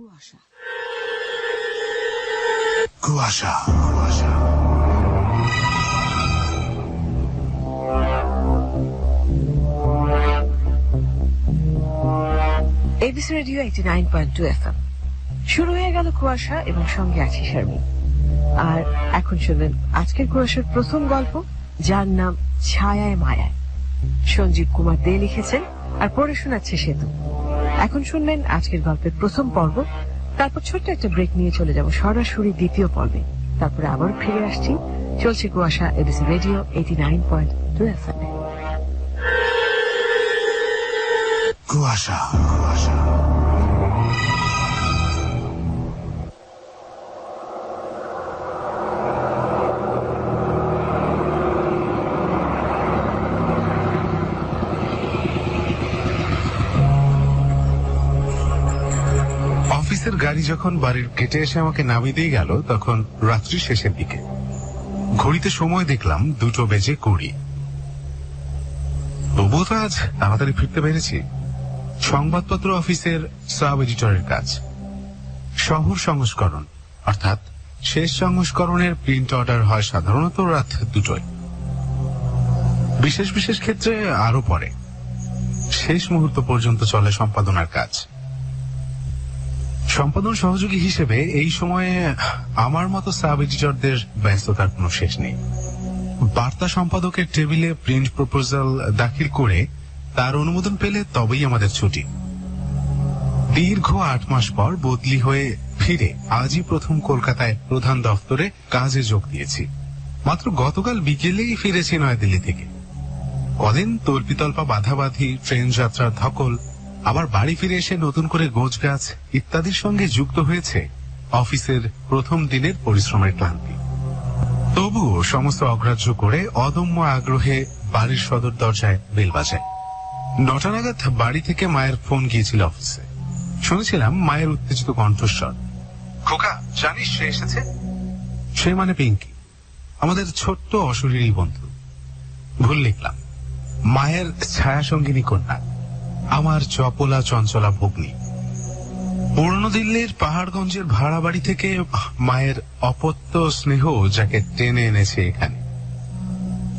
কুয়াশা। কুয়াশা ABC radio 89.2 FM শুরু হয়ে গেল কুয়াশা এবং সঙ্গে আছি শারমি। আর এখন শুনবেন আজকের কুয়াশার প্রথম গল্প, যার নাম ছায়ায় মায়ায়। সঞ্জীব কুমার দে লিখেছেন আর পড়ে শোনাচ্ছে সেতু। এখন শুনবেন আজকের গল্পের প্রথম পর্ব, তারপর ছোট্ট একটা ব্রেক নিয়ে চলে যাব সরাসরি দ্বিতীয় পর্বে। তারপরে আবার ফিরে আসছি। চলছে কুয়াশা, এবিসি রেডিও 89.2 FM। কুয়াশা অফিসের গাড়ি যখন বাড়ির গেটে এসে আমাকে নামিয়ে দিয়ে গেল, তখন রাত্রি শেষের দিকে। ঘড়িতে সময় দেখলাম 2:20। তবুও তো আজ তাড়াতাড়ি ফিরতে পেরেছি। সংবাদপত্র অফিসের সাব এডিটরের কাজ। শহর সংস্করণ অর্থাৎ শেষ সংস্করণের প্রিন্ট অর্ডার হয় সাধারণত রাত 2টায়। বিশেষ বিশেষ ক্ষেত্রে আরো পরে। শেষ মুহূর্ত পর্যন্ত চলে সম্পাদনার কাজ। সম্পাদন সহযোগী হিসেবে এই সময়ে আমার মতো সাব এডিটরদের ব্যস্ততার কোনো শেষ নেই। বার্তা সম্পাদকের টেবিলে প্রিন্ট প্রপোজাল দাখিল করে তার অনুমোদন পেলে তবেই আমাদের ছুটি। দীর্ঘ 8 মাস পর বদলি হয়ে ফিরে আজই প্রথম কলকাতায় প্রধান দফতরে কাজে যোগ দিয়েছি। মাত্র গতকাল বিকেলেই ফিরেছি নয়াদিল্লি থেকে। কদিন তল্পিতল্পা বাধাবাধি, ট্রেন যাত্রার ধকল, আবার বাড়ি ফিরে এসে নতুন করে গোছগাছ ইত্যাদির সঙ্গে যুক্ত হয়েছে অফিসের প্রথম দিনের পরিশ্রমের ক্লান্তি। তবুও সমস্ত অগ্রাহ্য করে অদম্য আগ্রহে বাড়ির সদর দরজায় বেল বাজায়। 9টা নাগাদ বাড়ি থেকে মায়ের ফোন গিয়েছিল অফিসে। শুনেছিলাম মায়ের উত্তেজিত কণ্ঠস্বর। খোকা, জানিস সে এসেছে? সে মানে পিঙ্কি, আমাদের ছোট্ট অশরীরী বন্ধু। ভুল লিখলাম। মায়ের ছায়া সঙ্গিনী কন্যা, আমার চপলা চঞ্চলা ভগ্নী। পুরনো দিল্লির পাহাড়গঞ্জের ভাড়া বাড়ি থেকে মায়ের অপত্য স্নেহ যাকে টেনে এনেছে এখানে।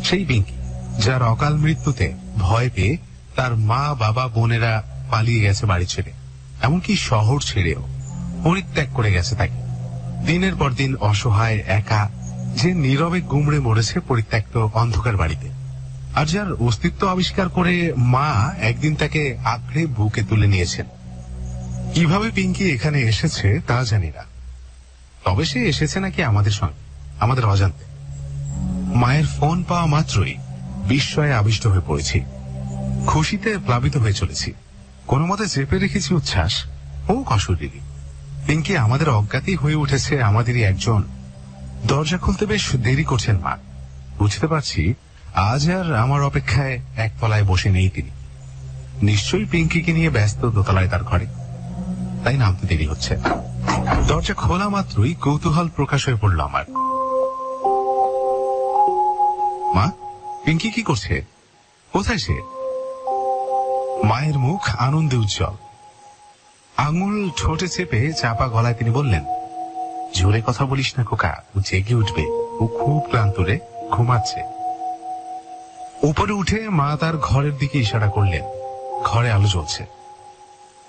সেই পিঙ্কি যার অকাল মৃত্যুতে ভয় পেয়ে তার মা, বাবা, বোনেরা পালিয়ে গেছে বাড়ি ছেড়ে, এমনকি শহর ছেড়েও পরিত্যাগ করে গেছে তাকে। দিনের পর দিন অসহায় একা, যে নীরবে গুমড়ে মরেছে পরিত্যক্ত অন্ধকার বাড়িতে। আর যার অস্তিত্ব আবিষ্কার করে মা একদিন তাকে আঁকড়ে বুকে তুলে নিয়েছেন। কিভাবে পিঙ্কি এখানে এসেছে তা জানি না, তবে সে এসেছে নাকি আমাদের সঙ্গে, আমাদের অজান্তে। মায়ের ফোন পাওয়া মাত্রই বিস্ময়ে আবিষ্ট হয়ে পড়েছি। খুশিতে প্লাবিত হয়ে চলেছি। কোনো মতে চেপে রেখেছি উচ্ছ্বাস ও অশরীরী। পিঙ্কি আমাদের অজ্ঞাতেই হয়ে উঠেছে আমাদেরই একজন। দরজা খুলতে বেশ দেরি করছেন মা। বুঝতে পারছি আজ আর আমার অপেক্ষায় একতলায় বসে নেই তিনি। নিশ্চয়ই পিঙ্কিকে নিয়ে ব্যস্ত দোতলায় তার ঘরে, তাই নামতে দেরি হচ্ছে। দরজা খোলা মাত্রই কৌতূহল প্রকাশ হয়ে পড়ল আমার। মা, পিঙ্কি কি করছে? কোথায় সে? মায়ের মুখ আনন্দে উজ্জ্বল। আঙুল ঠোঁটে চেপে চাপা গলায় তিনি বললেন, জোরে কথা বলিস না খোকা, ও জেগে উঠবে, ও খুব ক্লান্ত রে, ঘুমাচ্ছে। উপরে উঠে মা তার ঘরের দিকে ইশারা করলেন। ঘরে আলো জ্বলছে,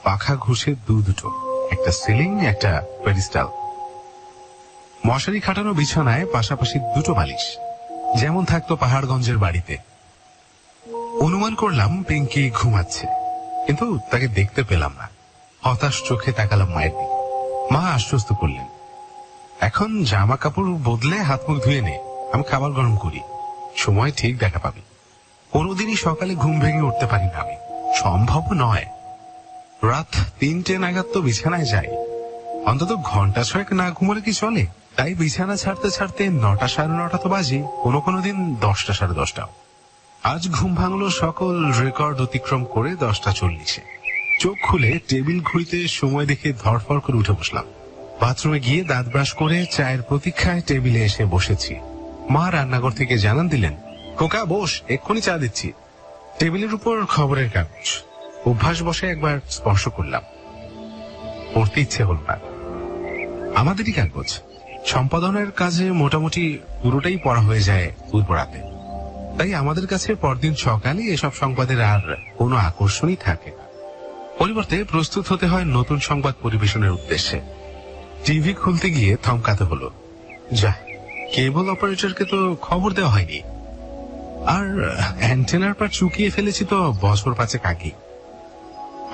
পাখা ঘুষে দুটো, একটা সিলিং, একটা পেডিস্টাল। মশারি খাটানো বিছানায় পাশাপাশি 2টো বালিশ, যেমন থাকতো পাহাড়গঞ্জের বাড়িতে। অনুমান করলাম পিঙ্কি ঘুমাচ্ছে, কিন্তু তাকে দেখতে পেলাম না। হতাশ চোখে তাকালাম মায়ের দিকে। মা আশ্বস্ত করলেন, এখন জামা কাপড় বদলে হাত মুখ ধুয়ে নে, আমি খাবার গরম করি, সময় ঠিক দেখা পাবি। কোনোদিনই সকালে ঘুম ভেঙে উঠতে পারি না আমি, সম্ভব নয়। রাত 3টে নাগাদ তো বিছানায় যাই, অন্তত ঘন্টা 6 না ঘুমলে কি চলে? তাই বিছানা ছাড়তে ছাড়তে 9টা সাড়ে 9টা তো বাজে, কোনো দিন 10টা সাড়ে 10টাও। আজ ঘুম ভাঙলো সকল রেকর্ড অতিক্রম করে 10টা 40-এ। চোখ খুলে টেবিল ঘড়িতে সময় দেখে ধরফর করে উঠে বসলাম। বাথরুমে গিয়ে দাঁত ব্রাশ করে চায়ের প্রতীক্ষায় টেবিলে এসে বসেছি। মা রান্নাঘর থেকে জানান দিলেন, খোকা বস, এক্ষুনি চা দিচ্ছি। টেবিলের উপর খবরের কাগজ, অভ্যাস বসে একবার স্পর্শ করলাম। পড়তে ইচ্ছে হল না। আমাদেরই কাগজ, সম্পাদনের কাজে মোটামুটি পুরোটাই পড়া হয়ে যায় পূর্বরাতে। তাই আমাদের কাছে পরদিন সকালে এসব সংবাদের আর কোনো আকর্ষণই থাকে না। পরিবর্তে প্রস্তুত হতে হয় নতুন সংবাদ পরিবেশনের উদ্দেশ্যে। টিভি খুলতে গিয়ে থমকাতে হলো। যা, কেবল অপারেটরকে তো খবর দেওয়া হয়নি, আর অ্যান্টেনার পর চুকিয়ে ফেলেছি তো বছর 5 আগে।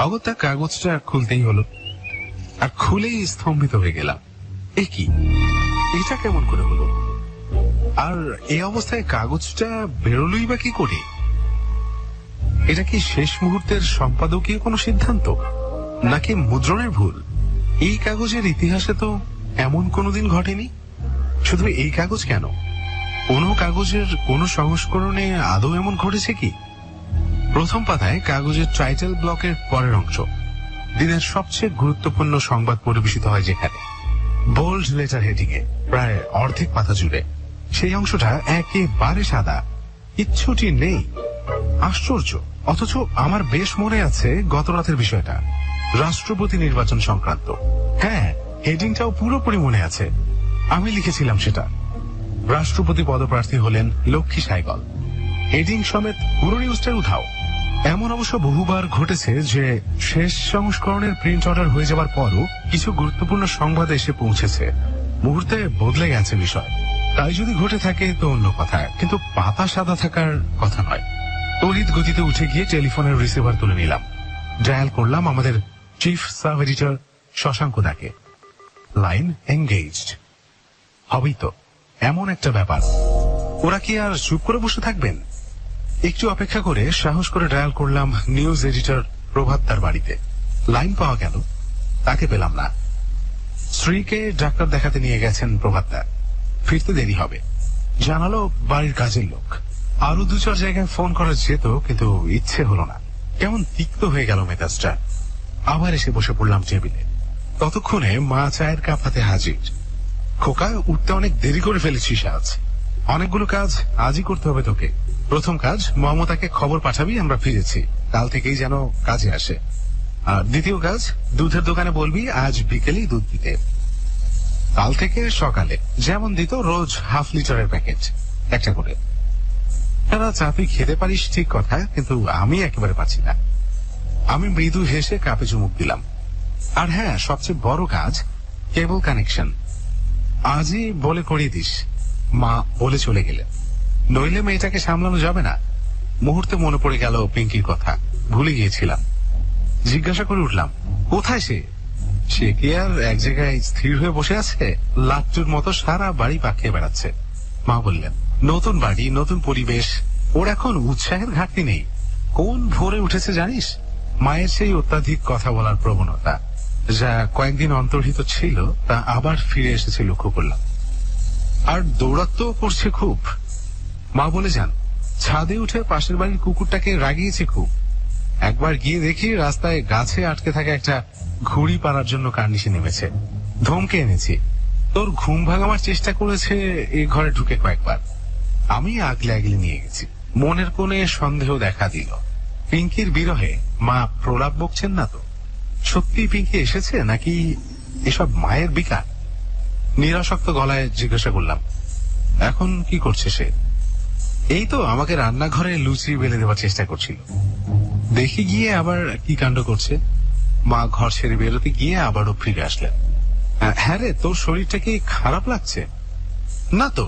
অগত্যা কাগজটা খুলতেই হলো, আর খুলেই স্তম্ভিত হয়ে গেলাম। এ কি, এটা কেমন করে হলো? আর এই অবস্থায় কাগজটা বেরোলই বা কি করে? এটা কি শেষ মুহূর্তের সম্পাদকীয় কোনো সিদ্ধান্ত, নাকি মুদ্রণের ভুল? এই কাগজের ইতিহাসে তো এমন কোনোদিন ঘটেনি। শুধু এই কাগজ কেন, কোন কাগজের কোন সংস্করণে আদৌ এমন ঘটেছে কি? প্রথম পাতায় কাগজের টাইটেল ব্লকের পরের অংশ, দিনের সবচেয়ে গুরুত্বপূর্ণ সংবাদ পরিবেশিত হয় যেখানে, বোল্ড লেটার হেডিং এ প্রায় অর্ধেক পাতা জুড়ে। সেই অংশটা একেবারে সাদা, কিচ্ছুটি নেই। আশ্চর্য! অথচ আমার বেশ মনে আছে গত রাতের বিষয়টা, রাষ্ট্রপতি নির্বাচন সংক্রান্ত। হ্যাঁ, হেডিংটাও পুরোপুরি মনে আছে। আমি লিখেছিলাম সেটা। রাষ্ট্রপতি পদপ্রার্থী হলেন লক্ষ্মী সাইগল। হেডিং সমেত পুরো নিউজটা উঠাও। এমন অবশ্য বহুবার ঘটেছে যে শেষ সংস্করণের প্রিন্ট অর্ডার হয়ে যাবার পরও কিছু গুরুত্বপূর্ণ সংবাদ এসে পৌঁছেছে, মুহূর্তে বদলে গেছে বিষয়। তাই যদি ঘটে থাকে তো অন্য কথা, কিন্তু পাতা সাদা থাকার কথা নয়। তড়িৎ গতিতে উঠে গিয়ে টেলিফোনের রিসিভার তুলে নিলাম। ডায়াল করলাম আমাদের চিফ সাব এডিটর শশাঙ্ক দাকে। Line engaged. হবেই তো, এমন একটা ব্যাপার। ওরা কি আর চুপ করে বসে থাকবেন? একটু অপেক্ষা করে সাহস করে ডায়াল করলাম নিউজ এডিটর প্রভাতদার বাড়িতে। লাইন পাওয়া গেল, তাকে পেলাম না। স্ত্রীকে ডাক্তার দেখাতে নিয়ে গেছেন প্রভাতদা, ফিরতে দেরি হবে জানালো বাড়ির কাজের লোক। আরো 2-4 জায়গায় ফোন করা যেত, কিন্তু ইচ্ছে হলো না। কেমন তিক্ত হয়ে গেল মেজাজটা। আবার এসে বসে পড়লাম টেবিলে। ততক্ষণে মা চায়ের কাপ হাতে হাজির। খোকা, উঠতে অনেক দেরি করে ফেলেছিস আজ। অনেকগুলো কাজ আজই করতে হবে তোকে। প্রথম কাজ, মমতাকে খবর পাঠাবি আমরা ফিরেছি, কাল থেকেই যেন কাজে আসে। আর দ্বিতীয় কাজ, দুধের দোকানে বলবি আজ বিকেলেই দুধ দিতে। কাল থেকে সকালে যেমন দিত রোজ 1/2 লিটারের প্যাকেট, একটা করে। তারা চা তুই খেতে পারিস ঠিক কথা, কিন্তু আমি একেবারে পাচ্ছি না। আমি মৃদু হেসে কাপে চুমুক দিলাম। আর হ্যাঁ, সবচেয়ে বড় কাজ, কেবল কানেকশন আজই বলে করিয়ে দিস। মা বলে চলে গেলেন, নইলে মেয়েটাকে সামলানো যাবে না। মুহূর্তে মনে পড়ে গেল পিঙ্কির কথা, ভুলে গিয়েছিলাম। জিজ্ঞাসা করে উঠলাম, কোথায় সে? সে কি আর এক জায়গায় স্থির হয়ে বসে আছে? লাট্টুর মতো সারা বাড়ি পাকিয়ে বেড়াচ্ছে। মা বললেন, নতুন বাড়ি, নতুন পরিবেশ, ওর এখন উৎসাহের ঘাটতি নেই। কোন ভোরে উঠেছে জানিস? মায়ের সেই অত্যাধিক কথা বলার প্রবণতা, যা কয়েকদিন অন্তর্হিত ছিল, তা আবার ফিরে এসেছে লক্ষ্য করলাম। আর দৌড়াত্ম করছে খুব। মা বলে যান, ছাদে উঠে পাশের বাড়ির কুকুরটাকে রাগিয়েছে খুব। একবার গিয়ে দেখি রাস্তায় গাছে আটকে থাকা একটা ঘুড়ি পাড়ার জন্য কার্নিশে নেমেছে। ধমকে এনেছি, তোর ঘুম ভাঙাবার চেষ্টা করেছে এই ঘরে ঢুকে কয়েকবার। আমি আগলে আগলে নিয়ে গেছি। মনের কোণে সন্দেহ দেখা দিল, পিঙ্কির বিরহে মা প্রলাপ বকছেন না তো? সত্যি পিঙ্কি এসেছে নাকি এসব মায়ের বিকার? নিরাসক্ত গলায় জিজ্ঞাসা করলাম, এখন কি করছে সে? এই তো আমাকে রান্নাঘরে লুচি বেলে দেওয়ার চেষ্টা করছিল। দেখি গিয়ে আবার কি কাণ্ড করছে। মা ঘর ছেড়ে বেরোতে গিয়ে আবারও ফিরে আসলেন। হ্যাঁ রে, তোর শরীরটা কি খারাপ লাগছে? না তো,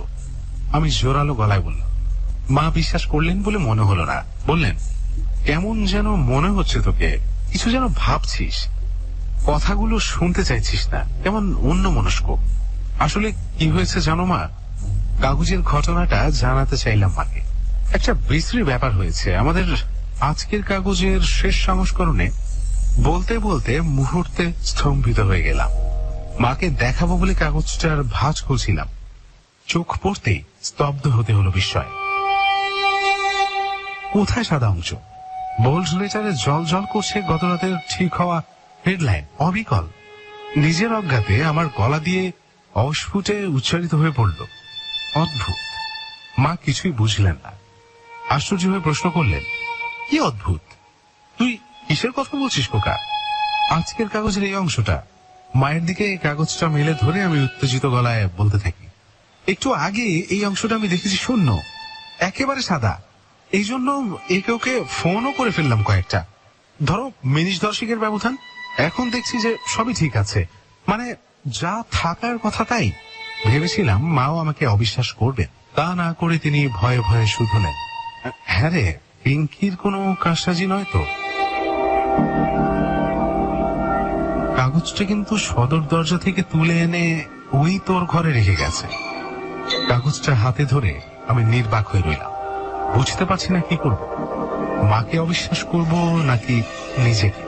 আমি জোরালো গলায় বললাম। মা বিশ্বাস করলেন বলে মনে হলো না। বললেন, কেমন যেন মনে হচ্ছে তোকে, কিছু যেন ভাবছিস, কথাগুলো শুনতে চাইছিস না, কেমন অন্যমনস্ক। আসলে কি হয়েছে জানো মা? কাগজের ঘটনাটা জানাতে চাইলাম মাকে। একটা বিশ্রী ব্যাপার হয়েছে আমাদের আজকের কাগজের শেষ সংস্করণে। বলতে বলতে মুহূর্তে স্তম্ভিত হয়ে গেলাম। মাকে দেখাবো বলে কাগজটার ভাঁজ খুলছিলাম, চোখ পড়তেই স্তব্ধ হতে হলো বিস্ময়। কোথায় সাদা অংশ? বোল্ড লেটারে জল জল করছে গত রাতের ঠিক হওয়া হেডলাইন, অবিকল। নিজের অজ্ঞাতে আমার গলা দিয়ে অস্ফুটে উচ্চারিত হয়ে পড়ল, অদ্ভুত। মা কিছুই বুঝলেন না, আশ্চর্য হয়ে প্রশ্ন করলেন, কি অদ্ভুত? তুই কিসের কথা বলছিস খোকা? আজকের কাগজের এই অংশটা মায়ের দিকে কাগজটা মেলে ধরে আমি উত্তেজিত গলায় বলতে থাকি, একটু আগে এই অংশটা আমি দেখেছি শূন্য, একেবারে সাদা। এই জন্য একে ওকে ফোনও করে ফেললাম কয়েকটা। ধরো মিনিট 10 ব্যবধান। এখন দেখছি যে সবই ঠিক আছে, মানে যা থাকার কথা তাই। ভেবেছিলাম মাও আমাকে অবিশ্বাস করবেন, তা না করে তিনি ভয়ে ভয়ে শুধলেন, হ্যাঁ রে, পিঙ্কির কোনো কারসাজি নয় তো? কাগজটা কিন্তু সদর দরজা থেকে তুলে এনে ওই তোর ঘরে রেখে গেছে। কাগজটা হাতে ধরে আমি নির্বাক হয়ে রইলাম, বুঝতে পারছি না কি করব, মাকে অবিশ্বাস করব নাকি নিজেকে।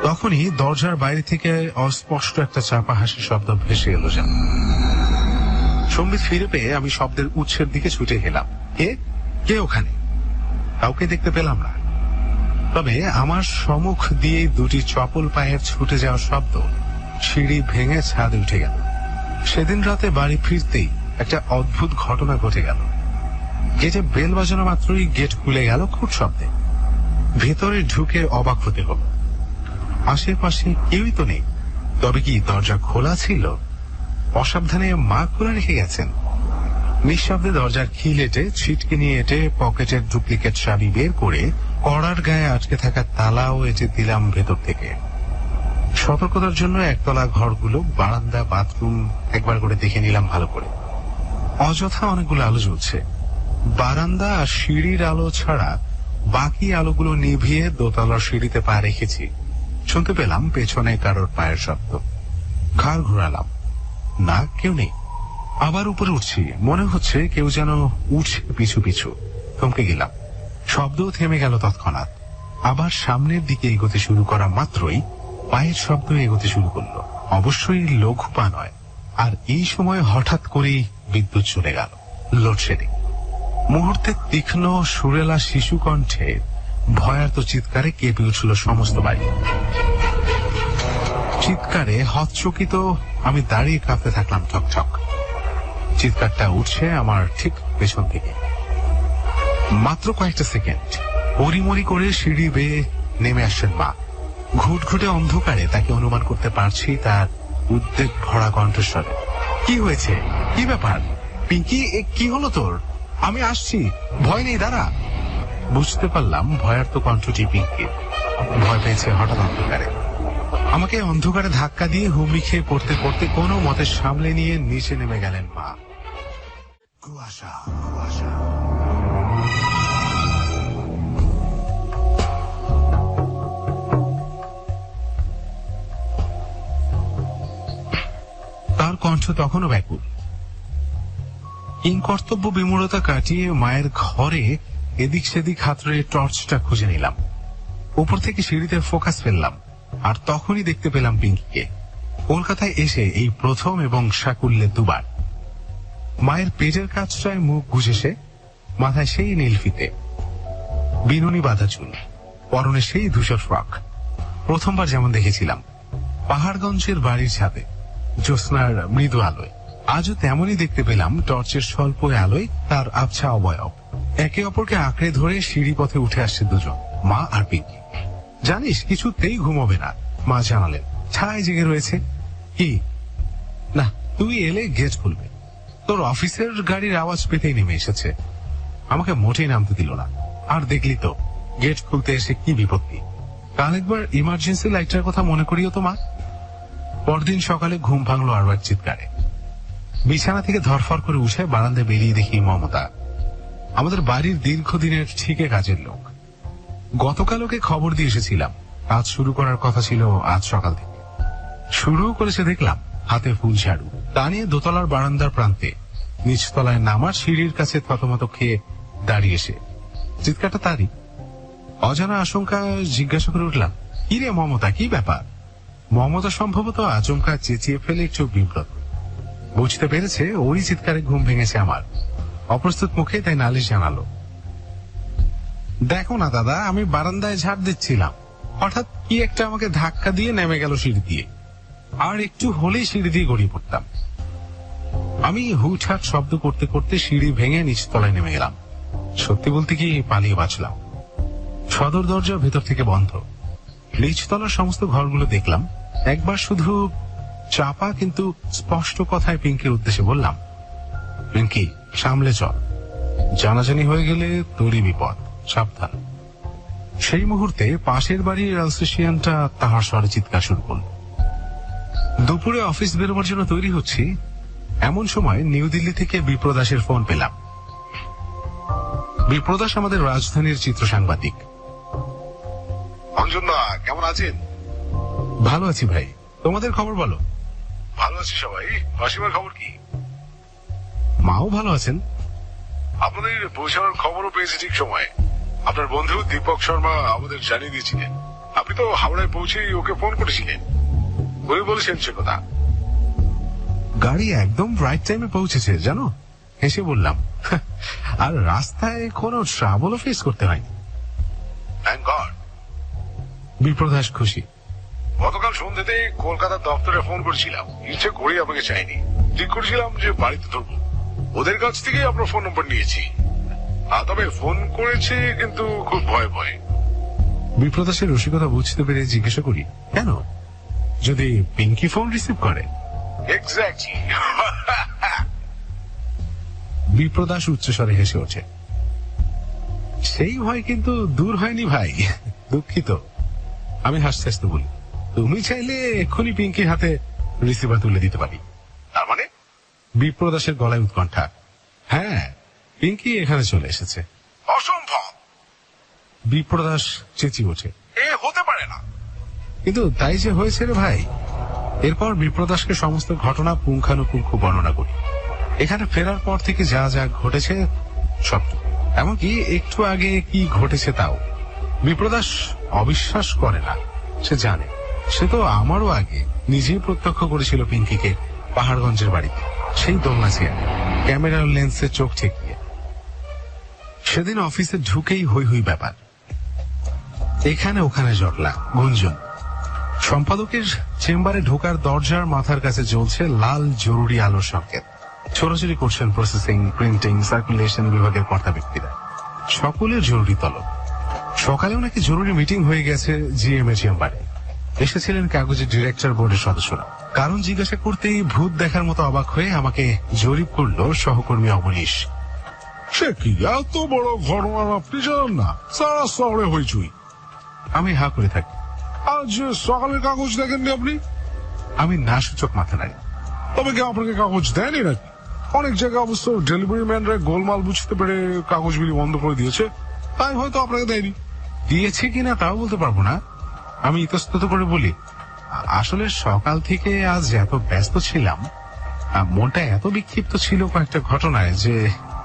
তখনই দরজার বাইরে থেকে অস্পষ্ট একটা চাপা হাসির শব্দ ভেসে এলো যেন। সম্বিত ফিরে পেয়ে আমি শব্দের উৎসের দিকে ছুটে গেলাম। কে ওখানে? কাউকে দেখতে পেলাম না, তবে আমার সম্মুখ দিয়ে দুটি চপল পায়ের ছুটে যাওয়ার শব্দ সিঁড়ি ভেঙে ছাদে উঠে গেল। সেদিন রাতে বাড়ি ফিরতেই একটা অদ্ভুত ঘটনা ঘটে গেল। গেটে বেল বাজানো মাত্রই গেট খুলে গেল খুব শব্দে। ভেতরে ঢুকে অবাক হতে হলো, আশেপাশে কেউই তো নেই। তবে কি দরজা খোলা ছিল? অসাবধানে মা খোলা রেখে গেছেন। নিঃশব্দে দরজার খিল এঁটে ছিটকে নিয়ে এঁটে পকেটের ডুপ্লিকেট চাবি বের করে কড়ার গায়ে আটকে থাকা তালাও এঁটে দিলাম ভেতর থেকে। সতর্কতার জন্য একতলা ঘরগুলো, বারান্দা, বাথরুম একবার করে দেখে নিলাম ভালো করে। অযথা অনেকগুলো আলো জ্বলছে। বারান্দা আর সিঁড়ির আলো ছাড়া বাকি আলোগুলো নিভিয়ে দোতলার সিঁড়িতে পা রেখেছি। শুনতে পেলাম পেছনে কারোর পায়ের শব্দ। ঘাড় ঘোরালাম, না, কেউ নেই। আবার উপরে উঠছি, মনে হচ্ছে কেউ যেন উঠছে পিছু পিছু। থমকে গেলাম, শব্দও থেমে গেল তৎক্ষণাৎ। আবার সামনের দিকে এগোতে শুরু করা মাত্রই পায়ের শব্দ এগোতে শুরু করলো। অবশ্যই লঘু পা নয়। আর এই সময় হঠাৎ করেই বিদ্যুৎ চলে গেল, লোডশেডিং। মুহূর্তে তীক্ষ্ণ সুরেলা শিশু কণ্ঠে ভয়ার্ত চিৎকারে কেঁপে উঠল সমস্ত বাড়ি। চিৎকারে হতচকিত আমি দাঁড়িয়ে কাঁপতে থাকলাম ঠকঠক। চিৎকারটা উঠছে আমার ঠিক পেছন থেকে। মাত্র কয়েকটা সেকেন্ড পরিমরি করে সিঁড়ি বেয়ে নেমে আসছেন মা। ঘুটঘুটে অন্ধকারে তাকে অনুমান করতে পারছি তার উদ্বেগ ভরা কণ্ঠস্বরে। কি হয়েছে? কি ব্যাপার? পিঙ্কি, কি হলো তোর? আমি আসছি, ভয় নেই, দাঁড়া। বুঝতে পারলাম ভয়ার্ত কণ্ঠটি পিঙ্কির। ভয় পেয়েছে হঠাৎ অন্ধকারে। আমাকে অন্ধকারে ধাক্কা দিয়ে হুমড়ি খেয়ে পড়তে পড়তে কোনো মতে সামলে নিয়ে নিচে নেমে গেলেন মা। কুয়াশা, কুয়াশা। তার কণ্ঠ তখনও ব্যাকুল। কিংকর্তব্য বিমূঢ়তা কাটিয়ে মায়ের ঘরে এদিক সেদিক হাতড়ে টর্চটা খুঁজে নিলাম। উপর থেকে সিঁড়িতে ফোকাস ফেললাম, আর তখনই দেখতে পেলাম পিঙ্কিকে। কলকাতায় এসে এই প্রথম এবং সাকুল্যে দুবার। মায়ের পেটের কাছটায় মুখ গুজেছে, মাথায় সেই নীলফিতে, বিনুনি বাঁধা চুল, পরনে সেই ধূসর ফ্রক। প্রথমবার যেমন দেখেছিলাম পাহাড়গঞ্জের বাড়ির ছাদে জ্যোৎস্নার মৃদু আলোয়, আজও তেমনই দেখতে পেলাম টর্চের স্বল্প আলোয় তার আবছা অবয়ব। একে অপরকে আঁকড়ে ধরে সিঁড়ি পথে উঠে আসছে দুজন, মা আর পিঙ্কি। জানিস, কিছুতেই ঘুমোবে না, মা জানালেন। ছায় জেগে রয়েছে। কি না, তুই এলে গেট খুলবে। তোর অফিসের গাড়ির আওয়াজ পেতেই নেমে এসেছে। আমাকে মোটেই নামতে দিল না। আর দেখলি তো গেট খুলতে এসে কি বিপত্তি। কাল একবার ইমার্জেন্সি লাইটটার কথা মনে করিও তো মা। পরদিন সকালে ঘুম ভাঙলো আরবার চিৎকারে। বিছানা থেকে ধরফর করে উঠে বারান্দায় বেরিয়ে দেখি মমতা, আমাদের বাড়ির দীর্ঘদিনের ঠিকে কাজের লোক। গতকাল ওকে খবর দিয়ে এসেছিলাম, কাজ শুরু করার কথা ছিল আজ সকাল থেকে। শুরু করেছে দেখলাম, হাতে ফুল ঝাড়ু, তা নিয়ে দোতলার বারান্দার প্রান্তে নিচতলায় নামার সিঁড়ির কাছে থতমত খেয়ে দাঁড়িয়ে এসে। চিৎকারটা তারই। অজানা আশঙ্কা জিজ্ঞাসা করে উঠলাম, কি রে মমতা, কি ব্যাপার? মমতা সম্ভবত আচমকা চেঁচিয়ে ফেলে একটু বিব্রত। বুঝতে পেরেছে ওই চিৎকারে ঘুম ভেঙেছে আমার। অপ্রস্তুত মুখে তাই নালিশ জানালো, দেখো না দাদা, আমি বারান্দায় ঝাড় দিচ্ছিলাম, হঠাৎ কি একটা আমাকে ধাক্কা দিয়ে নেমে গেল সিঁড়ি দিয়ে। আর একটু হলেই সিঁড়ি দিয়ে গড়িয়ে পড়তাম। আমি হুটহাট শব্দ করতে করতে সিঁড়ি ভেঙে নিচতলায় নেমে গেলাম। সত্যি বলতে কি পালিয়ে বাঁচলাম। সদর দরজা ভেতর থেকে বন্ধ। নিচতলার সমস্ত ঘরগুলো দেখলাম, একবার শুধু চাপা কিন্তু স্পষ্ট কথায় পিঙ্কির উদ্দেশ্যে বললাম, পিঙ্কি সামলে চল, জানাজানি হয়ে গেলে তোরই বিপদ, সাবধান। সেই মুহূর্তে পাশের বাড়ির অ্যালসেশিয়ানটা তাহার স্বরে চিৎকার শুরু করল। দুপুরে অফিস বেরোবার জন্য তৈরি হচ্ছি, এমন সময় নিউ দিল্লি থেকে বিপ্রদাসের ফোন পেলাম। বিপ্রদাস আমাদের রাজধানীর চিত্র সাংবাদিক। অঞ্জন দা, কেমন আছেন? ভালো আছি ভাই, তোমাদের খবর বলো। ভালো আছি সবাই। অসীমের খবর কি? মাও ভালো আছেন। আপনাদের পৌঁছানোর খবরও পেয়েছি ঠিক সময়। আপনার বন্ধু দীপক শর্মা আমাদের জানিয়ে দিয়েছিলেন। আপনি তো হাওড়ায় পৌঁছেই ওকে ফোন করেছিলেন, উনি বলেছেন সে কথা। গাড়ি একদম রাইট টাইমে পৌঁছেছে জানো, হেসে বললাম। আর রাস্তায় কোনো ট্রাবলও ফেস করতে হয়নি। Thank god. বিপ্রদাস খুশি। গতকাল সন্ধ্যেতে কলকাতার দপ্তরে ফোন করেছিলাম, ইচ্ছে করেই আপনাকে চাইনি। ঠিক করেছিলাম যে বাড়িতে ধরবো, ওদের কাছ থেকে আপনার ফোন নম্বর নিয়েছি। তবে ফোন করেছে কিন্তু খুব ভয়ে ভয়ে। বিপ্রদাসের রসিকতা বুঝতে পেরে জিজ্ঞাসা করি, কেন? যদি পিঙ্কি ফোন রিসিভ করে? এক্স্যাক্টলি। বিপ্রদাস উচ্চস্বরে হেসে ওঠে। সেই ভয় কিন্তু দূর হয়নি ভাই, দুঃখিত। আমি হাসতে হাসতে বলি, তুমি চাইলে এক্ষুনি পিঙ্কির হাতে রিসিভার তুলে দিতে পারি। তার মানে? বিপ্রদাসের গলায় উৎকণ্ঠা। হ্যাঁ, পিঙ্কি এখানে চলে এসেছে। অসম্ভব। বিপ্রদাস চেঁচিয়ে ওঠে, এ হতে পারে না। কিন্তু তাই যে হয়েছে রে ভাই। এরপর বিপ্রদাসকে সমস্ত ঘটনা পুঙ্খানুপুঙ্খ বর্ণনা করি। এখানে ফেরার পর থেকে যা যা ঘটেছে সব, এমনকি একটু আগে কি ঘটেছে তাও। বিপ্রদাস অবিশ্বাস করে না, সে জানে। সে তো আমারও আগে নিজেই প্রত্যক্ষ করেছিল পিঙ্কিকে পাহাড়গঞ্জের বাড়িতে, সেই দোলনা চেয়ারে ক্যামেরার লেন্সে চোখ ঠেকিয়ে। সেদিন অফিসে ঢুকেই হই হই ব্যাপার, এখানে ওখানে জটলা গুঞ্জন। সম্পাদকের চেম্বারে ঢোকার দরজার মাথার কাছে জ্বলছে লাল জরুরি আলোর সংকেত। ছোড়াছড়ি করছেন প্রসেসিং, প্রিন্টিং, সার্কুলেশন বিভাগের কর্তা ব্যক্তিরা। সকলের জরুরি তলব। সকালেও নাকি জরুরি মিটিং হয়ে গেছে জিএমএ চেম্বারে। এসেছিলেন কাগজের ডিরেক্টর বোর্ডের সদস্যরা। কারণ জিজ্ঞাসা করতেই ভূত দেখার মতো অবাক হয়ে আমাকে জরিপ করলো সহকর্মী অবনীশ। সে কি এত বড় ঘটনা আপনি জানেন না? সারা শহরে হইচই। আমি হা করে থাকি। আজ সকালের কাগজ দেখেননি আপনি? আমি না সূচক মাথা নাড়ি। তবে কি আপনাকে কাগজ দেয়নি নাকি? অনেক জায়গায় অবশ্য ডেলিভারি ম্যানরা গোলমাল বুঝতে পেরে কাগজ বিলি বন্ধ করে দিয়েছে, তাই হয়তো আপনাকে দেয়নি। দিয়েছে কিনা তাও বলতে পারবো না। আমি ইতস্তত করে বলি, আসলে সকাল থেকে আজ এত ব্যস্ত ছিলাম, মনটা এত বিক্ষিপ্ত ছিল কয়েকটা ঘটনায় যে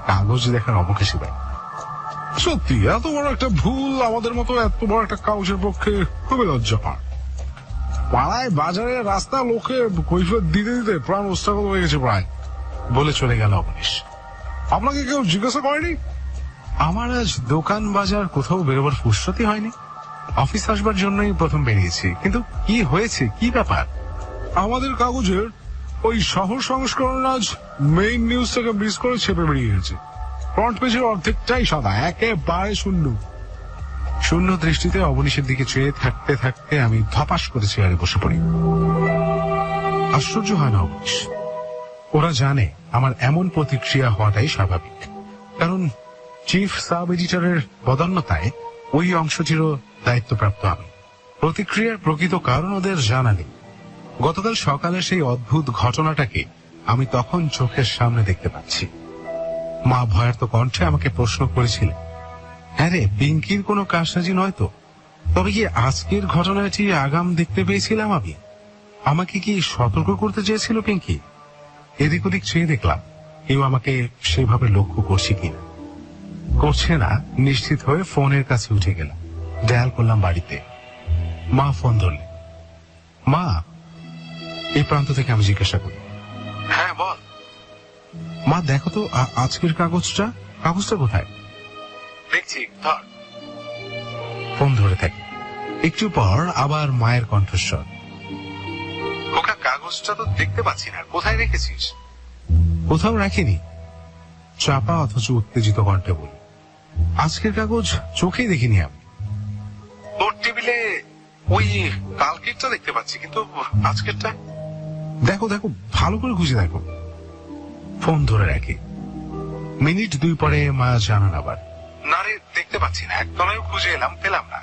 কাগজ দেখার অবকাশই পাই। সত্যি এত বড় একটা ভুল আমাদের মতো এত বড় একটা কাগজের পক্ষে খুবই লজ্জাপার। পাড়ায় বাজারে রাস্তা লোকে কৈফিয়ত দিতে দিতে প্রাণ ওস্তাগত হয়ে গেছে প্রায়। বলে চলে গেল অবনীশ। আপনাকে কেউ জিজ্ঞাসা করেনি? আমার আজ দোকান বাজার কোথাও বেরোবার ফুরসতই হয়নি। অফিস আসবার জন্যই প্রথম বেরিয়েছি, কিন্তু কি হয়েছে, কি ব্যাপার? আমাদের কাগজের ওই শহর সংস্করণ আজ মেইন নিউজ থেকে মিস করে ছেপে বেরিয়ে গেছে। ফ্রন্ট পেজের অর্ধেকটাই সাদা, একেবারে শূন্য। শূন্য দৃষ্টিতে অবনীশের দিকে চেয়ে থাকতে থাকতে আমি ধপাস করে চেয়ারে বসে পড়ি। আশ্চর্য হয় না অবনীশ, ওরা জানে আমার এমন প্রতিক্রিয়া হওয়াটাই স্বাভাবিক। কারণ চিফ সাব এডিটরের পদোন্নতায় ওই অংশটিরও দায়িত্বপ্রাপ্ত আমি। প্রতিক্রিয়ার প্রকৃত কারণ ওদের জানা নেই। গতকাল সকালে সেই অদ্ভুত ঘটনাটাকে আমি তখন চোখের সামনে দেখতে পাচ্ছি। মা ভয়ার্ত কণ্ঠে আমাকে প্রশ্ন করেছিলেন, হ্যাঁ রে, পিঙ্কির কোনো কারসাজি নয় তো? তবে কি আজকের ঘটনাটি আগাম দেখতে পেয়েছিলাম আমি? আমাকে কি সতর্ক করতে চেয়েছিল পিঙ্কি? এদিক ওদিক চেয়ে দেখলাম কেউ আমাকে সেভাবে লক্ষ্য করছে কিনা। করছে না নিশ্চিত হয়ে ফোনের কাছে উঠে গেলাম। ডায়াল করলাম বাড়িতে। মা ফোন ধরলেন। মা, এই প্রান্ত থেকে আমি জিজ্ঞাসা করি, হ্যাঁ বল। মা দেখো তো আজকের কাগজটা কোথায়? দেখছি, ধর। ফোন ধরে থাকি। একটু পর আবার মায়ের কণ্ঠস্বর, খোকা কাগজটা তো দেখতে পাচ্ছি না, কোথায় রেখেছিস? কোথাও রাখিনি। চাপা অথচ উত্তেজিত কণ্ঠে বলি, আজকের কাগজ চোখেই দেখিনি আমি। তোর টেবিলে ওই কালকেরটা দেখতে পাচ্ছি, কিন্তু আজকেরটা দেখো দেখো, ভালো করে খুঁজে দেখো। ফোন ধরে রাখি। মিনিট 2 পরে মা জানান আবার, না রে দেখতে পাচ্ছি না, একতলায় খুঁজে এলাম, পেলাম না।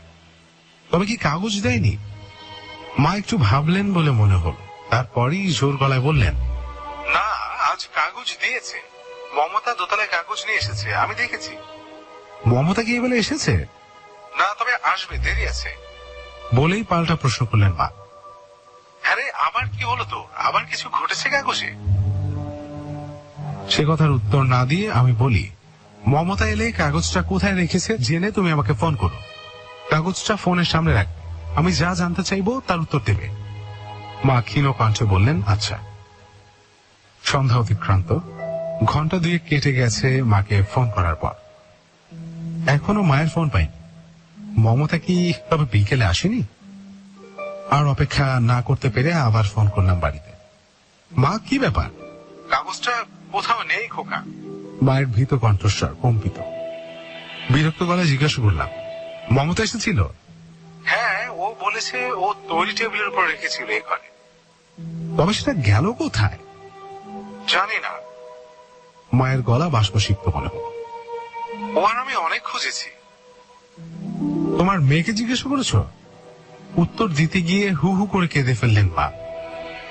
তবে কি কাগজ দেয়নি? মা একটু ভাবলেন বলে মনে হলো, তারপরই জোর গলায় বললেন, না আজ কাগজ দিয়েছে, মমতা দোতলায় কাগজ নিয়ে এসেছে, আমি দেখেছি। মমতা কি বলে এসেছে? না, তবে আসবে, দেরি আছে বলেই পাল্টা প্রশ্ন করলেন মা। হ্যাঁ রে, আবার কি হলো তোর? আবার কিছু ঘটেছে কাগজে? সে কথার উত্তর না দিয়ে আমি বলি, মমতা এলে কাগজটা কোথায় রেখেছে জেনে তুমি আমাকে ফোন করো। কাগজটা ফোনের সামনে রাখ, আমি যা জানতে চাইবো তার উত্তর দেবে। মা ক্ষীণ কণ্ঠে বললেন, আচ্ছা। সন্ধ্যা অতিক্রান্ত, ঘন্টা 2 কেটে গেছে মাকে ফোন করার পর। এখনো মায়ের ফোন পাইনি। মমতা কি তবে বিকেলে আসেনি? আর অপেক্ষা না করতে পেরে আবার ফোন করলাম বাড়িতে। মা, কি ব্যাপার? কাগজটা কোথাও নেই খোকা। মায়ের ভীত কণ্ঠস্বর কম্পিত। বিরক্ত গলায় জিজ্ঞাসা করলাম, মমতা এসেছিল? হ্যাঁ, ও বলেছে ও তৈরি টেবিলের উপর রেখেছিল এই ঘরে। তবে সেটা গেল কোথায়? জানি না। মায়ের গলা বাষ্পসিক্ত মনে হলো। ও আর আমি অনেক খুঁজেছি। তোমার মেয়েকে জিজ্ঞাসা করেছো? উত্তর দিতে গিয়ে হু হু করে কেঁদে ফেললেন মা।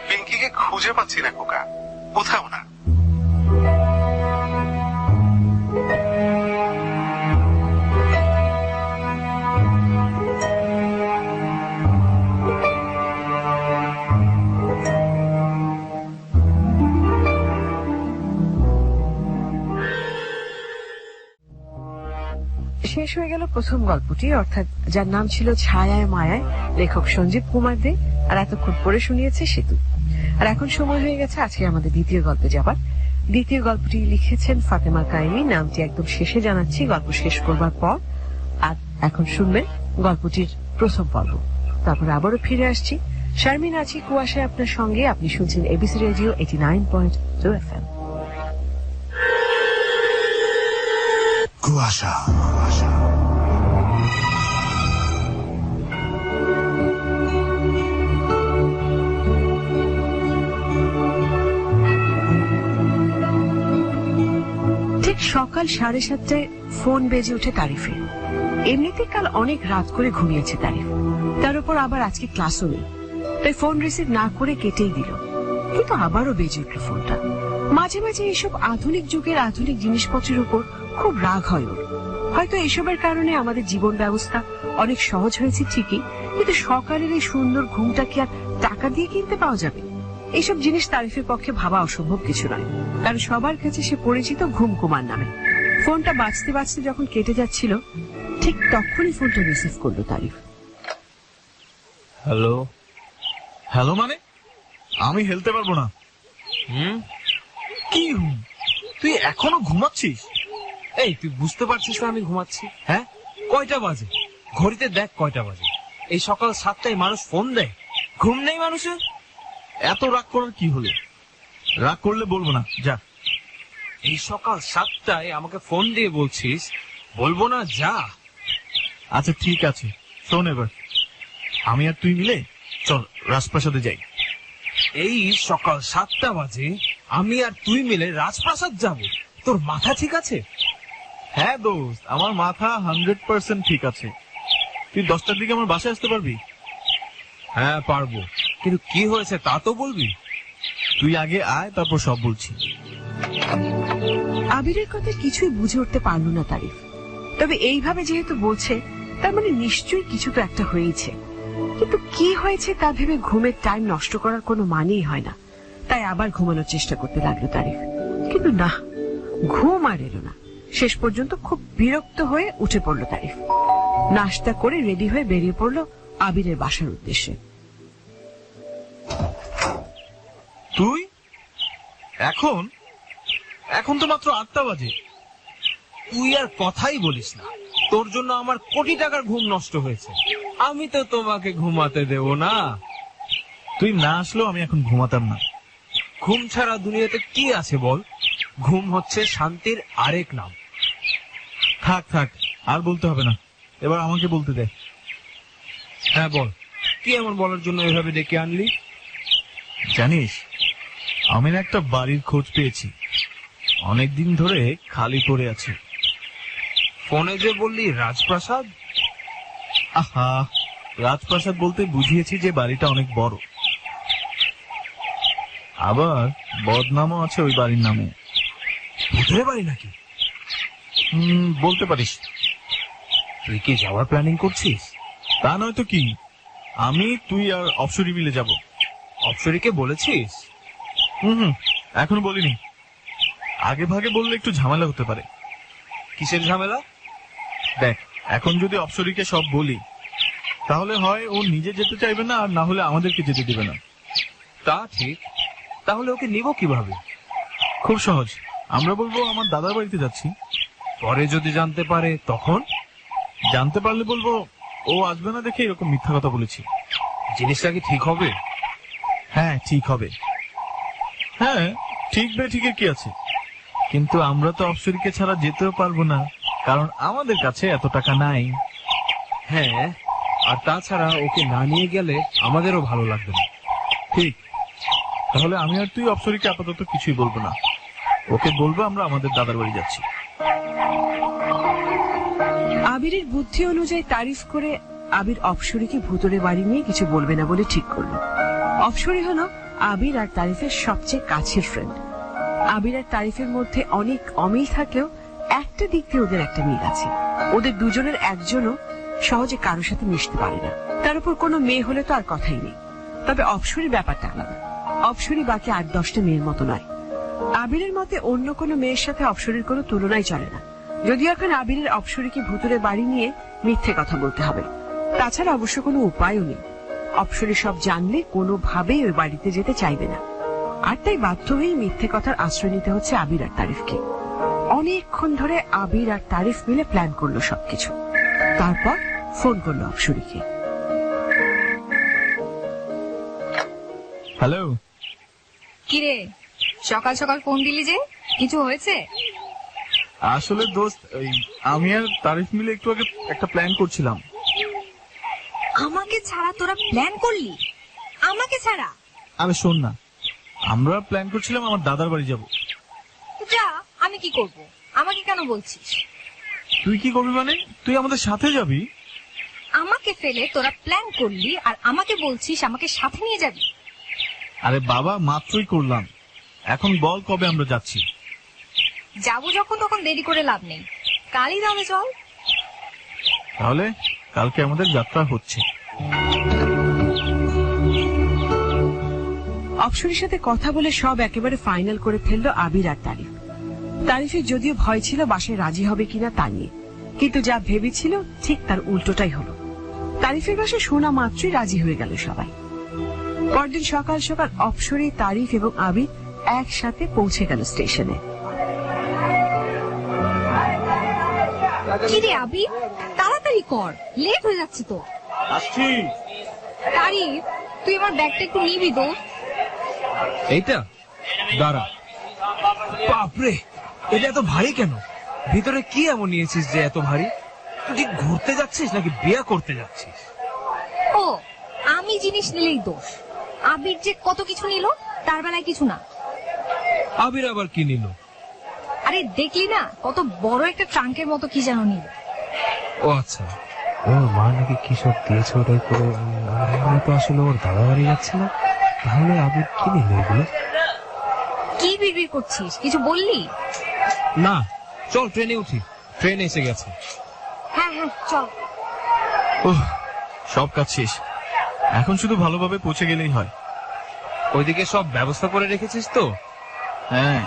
পিঙ্কিকে খুঁজে পাচ্ছি না খোকা, কোথাও না। শেষ হয়ে গেল প্রথম গল্পটি, অর্থাৎ যার নাম ছিল ছায়ায় মায়ায়, লেখক সঞ্জীব কুমার দে, আর এতক্ষণ পড়ে শুনিয়েছে সেতু। আর এখন সময় হয়ে গেছে আজকে আমাদের দ্বিতীয় গল্পে যাবার। দ্বিতীয় গল্পটি লিখেছেন ফাতেমা কাইমি, নামটি একদম শেষে জানাচ্ছি গল্প শেষ করবার পর। আর এখন শুনবেন গল্পটির প্রথম পর্ব, তারপর আবারও ফিরে আসছি। শারমিন আছি কুয়াশায় আপনার সঙ্গে। আপনি শুনছেন এবিসি রেডিও 89.2 FM। কুয়াশা। ঠিক সকাল 7:30টায় ফোন বেজে ওঠে তারিফের। এমনিতে কাল অনেক রাত করে ঘুমিয়েছে তারিফ, তার উপর আবার আজকে ক্লাসও নেই, তাই ফোন রিসিভ না করে কেটেই দিল। কিন্তু আবারও বেজে উঠল ফোনটা। মাঝে মাঝে এইসব আধুনিক যুগের আধুনিক জিনিসপত্রের উপর খুব রাগ হয় ওর। হয়তো এসবের কারণে আমাদের জীবন ব্যবস্থা অনেক সহজ হয়েছে ঠিকই, কিন্তু সকালের এই সুন্দর ঘুমটা কি আর টাকা দিয়ে কিনতে পাওয়া যাবে? এইসব জিনিস তারিফের পক্ষে ভাবা অসম্ভব কিছু নয়, কারণ সবার কাছে সে পরিচিত ঘুম কুমার নামে। ফোনটা বাজতে বাজতে যখন কেটে যাচ্ছিল, ঠিক তখনই ফোনটা রিসিভ করলো তারিফ। হ্যালো। হ্যালো মানে আমি হেলতে পারবো না। কি তুই এখনো ঘুমাচ্ছিস? এই তুই বুঝতে পারছিস না আমি ঘুমাচ্ছি? হ্যাঁ, কয়টা বাজে? ঘড়িতে দেখ কয়টা বাজে। এই সকাল 7টায় মানুষ ফোন দেয়, ঘুম নেই মানুষের? এত রাগ করার কি হলো? রাগ করলে বলবো না, যা। এই সকাল 7টায় আমাকে ফোন দিয়ে বলছিস বলবো না, যা। আচ্ছা ঠিক আছে, শোন এবার, আমি আর তুই মিলে চল রাজপ্রাসাদে যাই। এই সকাল 7টা বাজে আমি আর তুই মিলে রাজপ্রাসাদ যাব? তোর মাথা ঠিক আছে? হ্যাঁ দোস্ত, আমার মাথা 100% ঠিক আছে। তুই 10টার দিকে আমার বাসায় আসতে পারবি? হ্যাঁ পারবো, কিন্তু কি হয়েছে তা তো বলবি। তুই আগে আয়, তারপর সব বলছি। আবিরের কথা কিছুই বুঝে উঠতে পারল না তারিফ। তবে এইভাবে যেহেতু বলছে, তার মানে নিশ্চয়ই কিছু তো একটা হয়েছে। কিন্তু কি হয়েছে তা ভেবে ঘুমের টাইম নষ্ট করার কোনো মানেই হয় না। তাই আবার ঘুমানোর চেষ্টা করতে লাগলো তারিফ, কিন্তু না, ঘুম আর এলো না। শেষ পর্যন্ত খুব বিরক্ত হয়ে উঠে পড়লো তারিফ। নাস্তা করে রেডি হয়ে বেরিয়ে পড়লো আবিরের বাসার উদ্দেশ্যে। তুই এখন এখন তো মাত্র 8টা বাজে। তুই আর কথাই বলিস না, তোর জন্য আমার কোটি টাকার ঘুম নষ্ট হয়েছে। আমি তো তোমাকে ঘুমাতে দেব না। তুই না আসলেও আমি এখন ঘুমাতাম না। ঘুম ছাড়া দুনিয়াতে কি আছে বল? ঘুম হচ্ছে শান্তির আরেক নাম। থাক থাক, আর বলতে হবে না, এবার আমাকে বলতে দে। হ্যাঁ বল, কি এমন বলার জন্য এভাবে ডেকে আনলি? জানিস, আমি না একটা বাড়ির খোঁজ পেয়েছি, অনেকদিন ধরে খালি পড়ে আছে। ফোনে যে বললি রাজপ্রাসাদ? আহা, রাজপ্রাসাদ বলতে বুঝিয়েছি যে বাড়িটা অনেক বড়, আবার বদনামও আছে ওই বাড়ির নামে। ভূতের বাড়ি নাকি? বলতে পারিস। তুই কি যাওয়ার প্ল্যানিং করছিস? তা নয় তো কি, আমি, তুই আর অপসরি মিলে যাব। অপসরীকে বলেছিস? এখন বলিনি, আগে ভাগে বললে একটু ঝামেলা হতে পারে। কিসের ঝামেলা? দেখ, এখন যদি অপসরীকে সব বলি, তাহলে হয় ও নিজে যেতে চাইবে না, আর না হলে আমাদেরকে যেতে দেবে না। তা ঠিক, তাহলে ওকে নিব কিভাবে? খুব সহজ, আমরা বলবো আমার দাদার বাড়িতে যাচ্ছি। পরে যদি জানতে পারে তখন? জানতে পারলে বলবো ও আসবে না দেখে এরকম মিথ্যা কথা বলেছি। জিনিসটা কি ঠিক হবে? হ্যাঁ, ঠিক হবে। হ্যাঁ, ঠিক বে ঠিকের কি আছে, কিন্তু আমরা তো অপসরীকে ছাড়া যেতেও পারবো না, কারণ আমাদের কাছে এত টাকা নাই। হ্যাঁ, আর তাছাড়া ওকে না নিয়ে গেলে আমাদেরও ভালো লাগবে না। ঠিক, তাহলে আমি আর তুই অপসরীকে আপাতত কিছুই বলবো না, ওকে বলবো আমরা আমাদের দাদার বাড়ি যাচ্ছি। আবিরের বুদ্ধি অনুযায়ী তারিফ করে আবির অপসরীকে ভুতুরে বাড়ি নিয়ে কিছু বলবে না বলে ঠিক করলো। অপসরী হলো আবির আর তারিফের সবচেয়ে কাছের ফ্রেন্ড। আবির আর তারিফের মধ্যে অনেক অমিল থাকলেও একটা দিক দিয়ে ওদের একটা মিল আছে। ওদের দুজনের একজনও সহজে কারোর সাথে মিশতে পারে না, তার উপর কোনো মেয়ে হলে তো আর কথাই নেই। তবে অপসরীর ব্যাপারটা আলাদা। অপসরী বাকি 8-10টা মেয়ের মতো নয়। আবিরের মতে অন্য কোনো মেয়ের সাথে অপসরীর কোনো তুলনাই চলে না। যদিও এখন আবিরের অপসরীকে ভুতুরে বাড়ি নিয়ে মিথ্যে কথা বলতে হবে, তাছাড়া অবশ্য কোনো উপায়ও নেই। অপসরী সব জানলে কোনোভাবেই ওই বাড়িতে যেতে চাইবে না, আর তাই বাধ্য হয়েই মিথ্যে কথার আশ্রয় নিতে হচ্ছে আবির আর তারিফকে। অনেকক্ষণ ধরে আবির আর তারিফ মিলে প্ল্যান করলো সবকিছু। তারপর ফোন করলো অপসরীকে। হ্যালো। কিরে, সকাল সকাল ফোন দিলি যে, কিছু হয়েছে? আসলে দোস্ত, আমি আর তারিফ মিলে একটু আগে একটা প্ল্যান করছিলাম। আমাকে ছাড়া তোরা প্ল্যান করলি? আমাকে ছাড়া? আরে শোন না, আমরা প্ল্যান করছিলাম আমার দাদার বাড়ি যাব। যা, আমি কি করব? আমাকে কেন বলছিস? তুই কি করবি মানে? তুই আমাদের সাথে যাবি? আমাকে ফেলে তোরা প্ল্যান করলি আর আমাকে বলছিস আমাকে সাথে নিয়ে যাবি? আরে বাবা, মাত্রই করলাম, এখন বল কবে আমরা যাচ্ছি? যাবো যখন তখন দেরি করে লাভ নেই, কালই তাহলে চল। তাহলে কালকে আমাদের যাত্রা হচ্ছে। অপসরীর সাথে কথা বলে সব একেবারে ফাইনাল করে ফেললো আবির আর তারিফ। তারিফের যদিও ভয় ছিল বাসায় রাজি হবে কিনা তা নিয়ে, কিন্তু যা ভেবেছিল ঠিক তার উল্টোটাই হলো। তারিফের বাসায় শোনা মাত্রই রাজি হয়ে গেল সবাই। পরদিন সকাল সকাল অপসরী, তারিফ এবং আবির একসাথে পৌঁছে গেল স্টেশনে। কিরে আবি, তাড়াতাড়ি কর, লেট হয়ে যাচ্ছে তো। আসছি। তারিফ, তুই আমার ব্যাগটা একটু নিবি তো? এইটা দাঁড়া। বাপরে, এটা এত ভারী কেন? ভিতরে কি এমন নিয়েছিস যে এত ভারী? তুই কি ঘুরতে যাচ্ছিস নাকি বিয়ে করতে যাচ্ছিস? ও, আমি জিনিস নিলেই দোষ। আবির যে কত কিছু নিল, তার বেলায় কিছু না। আবির আবার কি নিল? আরে দেখলি না, কত বড় একটা ট্রাঙ্কের মতো কি যেন নিল। ও আচ্ছা, ওর মা নাকি কি সব দিয়েছে ওটাই করে। আমরা তো আসলে ওর দাদা বাড়ি যাচ্ছে না, তাহলে আবির কি নিল এগুলো? কি বিড়বিড় করছিস, কিছু বললি? না, চল ট্রেনে উঠি, ট্রেন এসে গেছে। হ্যাঁ হ্যাঁ চল। ওহ, সব কাজ শেষ, এখন শুধু ভালোভাবে পৌঁছে গেলেই হয়। ওইদিকে সব ব্যবস্থা করে রেখেছিস তো? হ্যাঁ।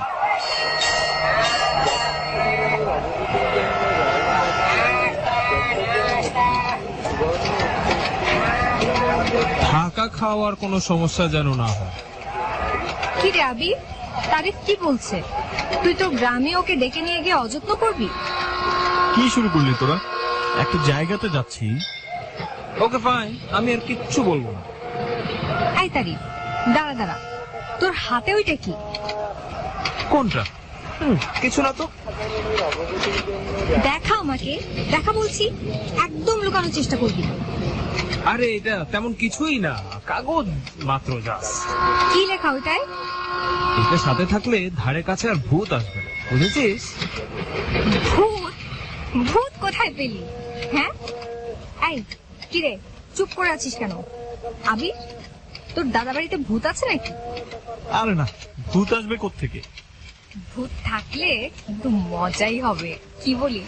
থাকা খাওয়ার কোনো সমস্যা যেন না হয়। কি রে আবি, তারিফ কি বলছে? তুই তো গ্রামে ওকে ডেকে নিয়ে গিয়ে অযত্ন করবি? কি শুরু করলি তোরা? একটা জায়গাতে যাচ্ছি। ওকে ফাইন, আমি আর কিচ্ছু বলবো না। এই তারিফ, দাঁড়া দাঁড়া, তোর হাতে ওইটা কি? কোনটা? কিছু না তো। দেখা আমাকে, দেখা বলছি, একদম লুকানোর চেষ্টা করবি না। আরে এটা তেমন কিছুই না, কাগজ মাত্র জাস্ট। কি লেখা ওটাই? এটা সাথে থাকলে ধারে কাছে আর ভূত আসবে না, বুঝেছিস? ভূত? ভূত কোথায় পেলি? হ্যাঁ, এই কিরে, চুপ করে আছিস কেন? আবি, তোর দাদা বাড়িতে ভূত আছে নাকি? আরে না, ভূত আসবে কোত্থেকে? ভূত থাকলে কিন্তু মজাই হবে, কি বলি?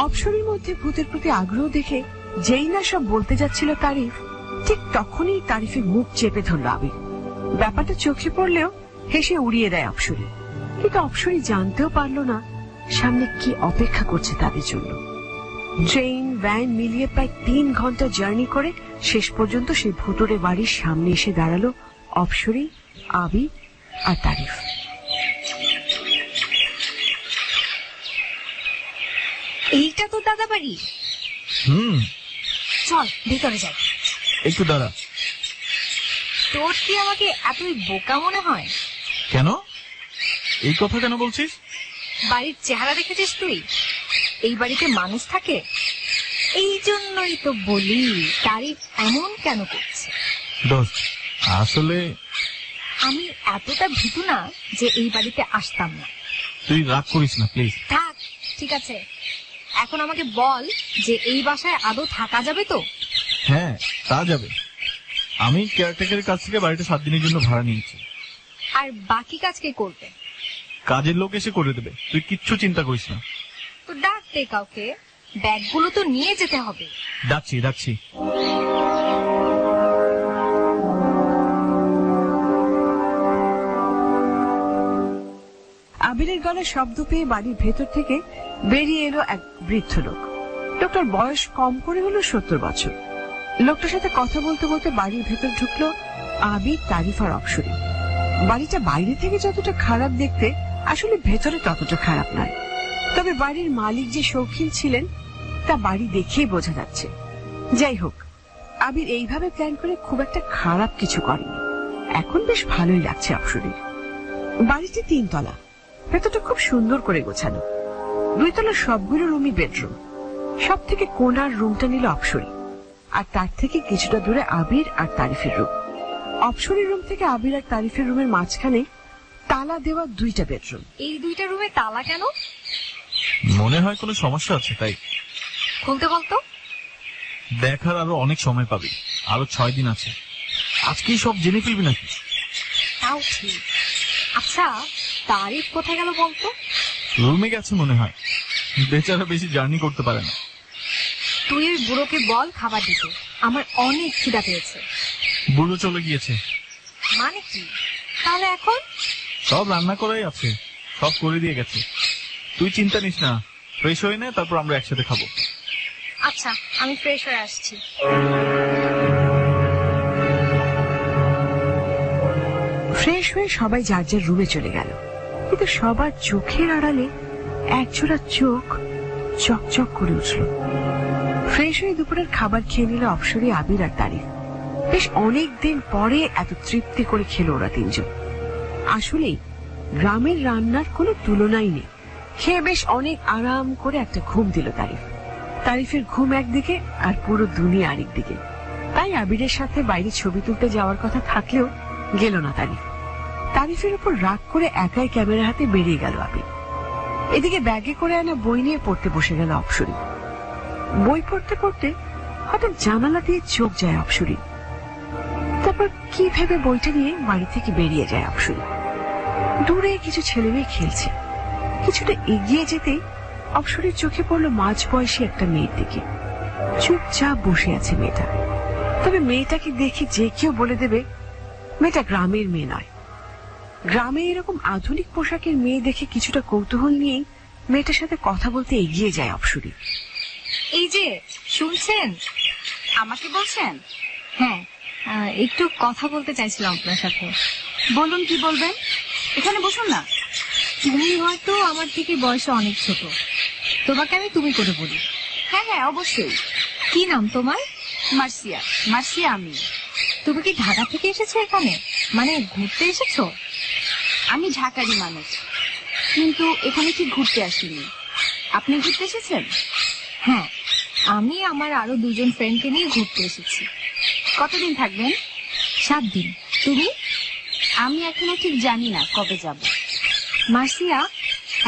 অপসরের মধ্যে ভূতের প্রতি আগ্রহ দেখে যেই না সব বলতে যাচ্ছিল তারিফ, ঠিক তখনই তারিফের মুখ চেপে ধরল আবির। ব্যাপারটা চোখে পড়লেও হেসে উড়িয়ে দেয় অপসরী, কিন্তু অপসরী জানতেও পারল না সামনে কি অপেক্ষা করছে তাদের জন্য। ট্রেন ভ্যান মিলিয়ে প্রায় 3 ঘন্টা জার্নি করে শেষ পর্যন্ত সেই ভুতুড়ে বাড়ির সামনে এসে দাঁড়ালো অপসরী, আবির আর তারিফ। এইটা তোর দাদা বাড়ি? চল ভিতরে যাই। একটু দাঁড়া। তোর কি আমাকে এতই বোকা মনে হয়? কেন? এই কথা কেন বলছিস? বাড়ির চেহারা দেখেছিস তুই? এই বাড়িতে মানুষ থাকে? এই জন্যই তো বলি তারিফ এমন কেন করছে। দোস্ত, আসলে আমি এতটা ভীতু না যে এই বাড়িতে আসতাম না। তুই রাগ করিস না প্লিজ। থাক, ঠিক আছে। এখন আমাকে বল যে এই বাসায় আদৌ থাকা যাবে তো? হ্যাঁ, তা যাবে। আমি কেয়ারটেকারের কাছ থেকে বাড়িটা 7 দিনের জন্য ভাড়া নিয়েছি। আর বাকি কাজ কে করবে? কাজের লোক এসে করে দেবে, তুই কিচ্ছু চিন্তা করিস না। তো ডাক দে কাউকে, ব্যাগগুলো তো নিয়ে যেতে হবে। ডাকছি ডাকছি। আবিরের গলার শব্দ পেয়ে বাড়ির ভেতর থেকে বেরিয়ে এলো এক বৃদ্ধ লোক। লোকটার বয়স কম করে হলো 70 বছর। লোকটার সাথে কথা বলতে বলতে বাড়ির ভেতর ঢুকলো আবির, তারিফ আর অপসরী। বাড়িটা বাইরে থেকে যতটা খারাপ দেখতে, আসলে ভেতরে ততটা খারাপ নয়। তবে বাড়ির মালিক যে শৌখিন ছিলেন তা বাড়ি দেখেই বোঝা যাচ্ছে। যাই হোক, আবির এইভাবে প্ল্যান করে খুব একটা খারাপ কিছু করেনি। এখন বেশ ভালোই লাগছে অপসরীর। বাড়িটি 3 তলা, ভেতরটা খুব সুন্দর করে গোছানো। 2 তলার সবগুলো রুমই বেডরুম। সব থেকে কোণার রুমটা নিল অপসরী, আর তার থেকে কিছুটা দূরে আবির আর তারিফের রুম। অপসরীর রুম থেকে আবির আর তারিফের রুমের মাঝখানে তালা দেওয়া 2টা বেডরুম। এই 2টা রুমে তালা কেন? মনে হয় কোনো সমস্যা আছে তাই। খুলতে বলতো। দেখার আরো অনেক সময় পাবি, আরো 6 দিন আছে। আজকেই সব জেনে ফেলবি নাকি? তাও ঠিক। আচ্ছা, তারিফ কোথায় গেল বলতো? রুমে গেছে মনে হয়, বেচারা বেশি জার্নি করতে পারে না। তুই ওই বুড়োকে বল খাবার দিতে, আমার অনেক খিদা পেয়েছে। বুড়ো চলে গিয়েছে। মানে কি? তাহলে এখন? সব রান্না করাই আছে, সব করে দিয়ে গেছে। তুই চিন্তা নিস না, ফ্রেশ হয়ে নে, তারপর আমরা একসাথে খাবো। আচ্ছা, আমি ফ্রেশ হয়ে আসছি। ফ্রেশ হয়ে সবাই যার যার রুমে চলে গেল, কিন্তু সবার চোখের আড়ালে একজোড়া চোখ চকচক করে উঠল। ফ্রেশ হয়ে দুপুরের খাবার খেয়ে নিল অপসরী, আবির আর তারিফ। বেশ অনেক দিন পরে এত তৃপ্তি করে খেলো ওরা 3 জন। আসলেই গ্রামের রান্নার কোনো তুলনাই নেই। খেয়ে বেশ অনেক আরাম করে একটা ঘুম দিল তারিফ। তারিফের ঘুম একদিকে আর পুরো দুনিয়া আরেক দিকে। তাই আবিরের সাথে বাইরে ছবি তুলতে যাওয়ার কথা থাকলেও গেল না তারিফ। তারিফের উপর রাগ করে একাই ক্যামেরা হাতে বেরিয়ে গেল আবির। এদিকে ব্যাগে করে আনা বই নিয়ে পড়তে বসে গেল অপসরী। বই পড়তে পড়তে হঠাৎ জানালা দিয়ে চোখ যায় অপসরী। তারপর কি ভেবে বইটা নিয়ে বাড়ি থেকে বেরিয়ে যায় অপসরী। দূরে কিছু ছেলে মেয়ে খেলছে। কিছুটা এগিয়ে যেতেই অপসরীর চোখে পড়লো মাঝ বয়সী একটা মেয়ের দিকে। চুপচাপ বসে আছে মেয়েটা। তবে মেয়েটাকে দেখে যে কেউ বলে দেবে মেয়েটা গ্রামের মেয়ে নয়। গ্রামে এরকম আধুনিক পোশাকের মেয়ে দেখে কিছুটা কৌতূহল নিয়েই মেয়েটার সাথে কথা বলতে এগিয়ে যায় অপসরী। এই যে শুনছেন? আমাকে বলছেন? হ্যাঁ, একটু কথা বলতে চাইছিলাম আপনার সাথে। বলুন, কি বলবেন? এখানে বসুন না। তুমি হয়তো আমার থেকে বয়সে অনেক ছোট, তোমাকে আমি তুমি করে বলি। হ্যাঁ হ্যাঁ, অবশ্যই। কি নাম তোমার? মার্সিয়া। মার্সিয়া আমি। তুমি কি ঢাকা থেকে এসেছো এখানে, মানে ঘুরতে এসেছো? আমি ঢাকারই মানুষ, কিন্তু এখানে কি ঘুরতে আসিনি। আপনি ঘুরতে এসেছেন? হ্যাঁ, আমি আমার আরো 2 জন ফ্রেন্ডকে নিয়ে ঘুরতে এসেছি। কতদিন থাকবেন? 7 দিন। তুমি? আমি এখনো ঠিক জানি না কবে যাব। মার্সিয়া,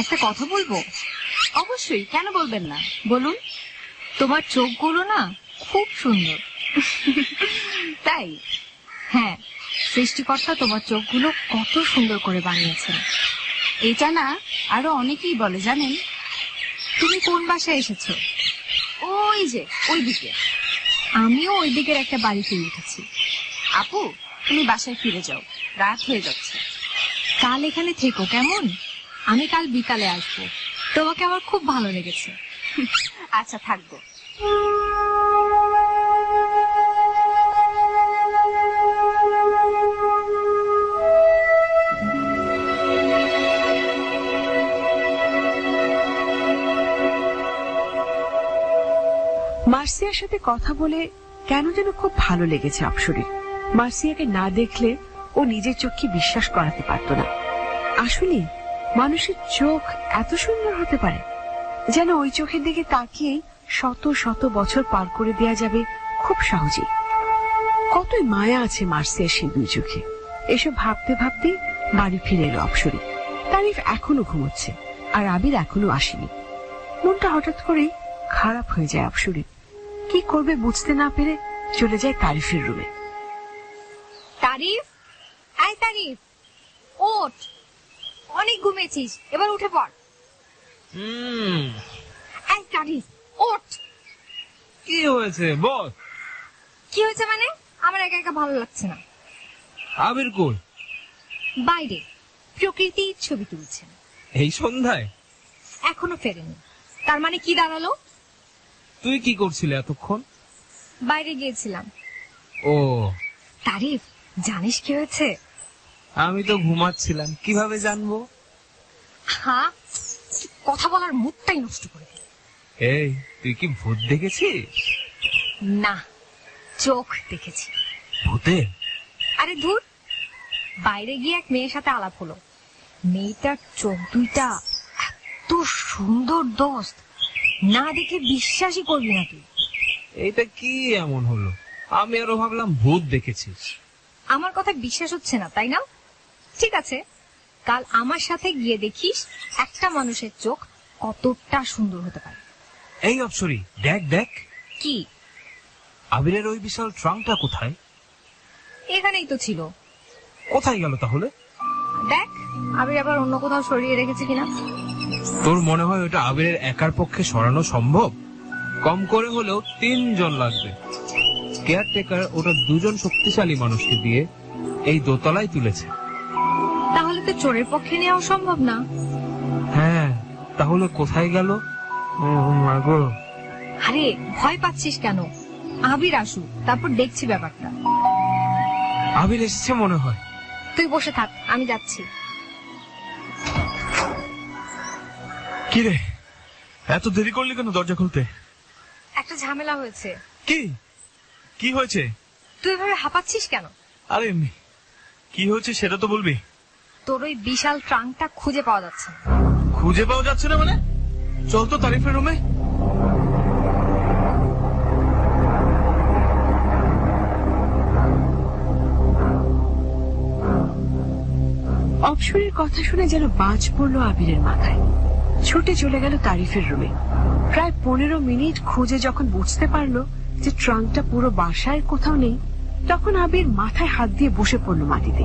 একটা কথা বলবো? অবশ্যই, কেন বলবেন না, বলুন। তোমার চোখগুলো না খুব সুন্দর। তাই? হ্যাঁ, সৃষ্টিকর্তা তোমার চোখগুলো কত সুন্দর করে বানিয়েছেন। এটা না আরো অনেকেই বলে, জানেন। তুমি কোন বাসায় এসেছো? ওই যে ওইদিকে। আমিও ওই দিকের একটা বাড়িতে উঠেছি। আপু, তুমি বাসায় ফিরে যাও, রাত হয়ে যাচ্ছে। কাল এখানে থেকো, কেমন? আমি কাল বিকালে আসবো। তোমাকে আমার খুব ভালো লেগেছে। আচ্ছা, থাকবো। মার্সিয়ার সাথে কথা বলে কেন যেন খুব ভালো লেগেছে অপসরীর। মার্সিয়াকে না দেখলে ও নিজের চোখকে বিশ্বাস করাতে পারত না। আসলে মানুষের চোখ এত সুন্দর হতে পারে, যেন ওই চোখের দিকে তাকিয়েই শত শত বছর পার করে দেয়া যাবে খুব সহজেই। কতই মায়া আছে মার্সিয়ার সেই 2 চোখে। এসব ভাবতে ভাবতে বাড়ি ফিরে এলো অপসরী। তারিফ এখনো ঘুমোচ্ছে, আর আবির এখনো আসেনি। মনটা হঠাৎ করেই খারাপ হয়ে যায় অপসরীর। কি করবে বুঝতে না পেরে চলে যায় তারিফের রুমে। তারিফ, আয় তারিফ, ওঠ। অনেক ঘুমিয়েছিস, এবার উঠে পড়। আয় তারিফ, ওঠ। কি হয়েছে বল? কি হয়েছে মানে? আমার একা একা ভালো লাগছে না। আবির কই? বাইরে প্রকৃতির ছবি তুলছেন। এই সন্ধ্যায়? এখনো ফেরেনি। তার মানে কি দাঁড়ালো? তুই কি করছিলে এতক্ষণ? বাইরে গিয়েছিলাম। ও, তারিফ, জানিস কি হয়েছে? আমি তো ঘুমাচ্ছিলাম, কিভাবে জানবো? হ্যাঁ, কথা বলার মুডটাই নষ্ট করে দিল। এই, তুই কি ভূত দেখেছিস? না, চোখ দেখেছি। ভূতে? আরে ধুর, বাইরে গিয়ে এক মেয়ের সাথে আলাপ হলো। মেয়েটার চোখ দুইটা এত সুন্দর দোস্ত, না দেখে বিশ্বাসই করবি না তুই। এইটা কি এমন হলো? আমি আরো ভাবলাম ভূত দেখেছিস। আমার কথা বিশ্বাস হচ্ছে না, তাই না? ঠিক আছে, কাল আমার সাথে গিয়ে দেখিস একটা মানুষের চোখ কতটা সুন্দর হতে পারে। এই অপসরী, দেখ দেখ। কি? আবিরের ওই বিশাল ট্রাঙ্কটা কোথায়? এখানেই তো ছিল। কোথায় গেল তাহলে? দেখ, আবির আবার অন্য কোথাও সরিয়ে রেখেছে কিনা। তোর মনে হয় ওটা আবিরের একার পক্ষে সরানো সম্ভব? কম করে হলেও 3 জন লাগবে। কেয়ারটেকার ওটা 2 জন শক্তিশালী মানুষকে দিয়ে এই দোতলায় তুলেছে। তাহলে তো চোরের পক্ষে নেওয়া সম্ভব না। হ্যাঁ, তাহলে কোথায় গেল? ও মা গো। আরে ভয় পাচ্ছিস কেন? আবির আসুক, তারপর দেখছি ব্যাপারটা। আবির এসেছে মনে হয়। তুই বসে থাক, আমি যাচ্ছি। কি রে, এত দেরি করলি কেন দরজা খুলতে? একটা ঝামেলা হয়েছে। কি কি হয়েছে? তুই এভাবে হাঁপাচ্ছিস কেন? আরে এমনি। কি হয়েছে সেটা তো বলবি। তোর ওই বিশাল ট্রাঙ্কটা খুঁজে পাওয়া যাচ্ছে না। খুঁজে পাওয়া যাচ্ছে না মানে? চল তো তারিফের রুমে। অপসরীর কথা শুনে যেন বাজ পড়লো আবিরের মাথায়। ছুটে চলে গেল তারিফের রুমে। প্রায় 15 মিনিট খুঁজে যখন বুঝতে পারলো যে ট্রাঙ্কটা পুরো বাসায় কোথাও নেই, তখন আবির মাথায় হাত দিয়ে বসে পড়লো মাটিতে।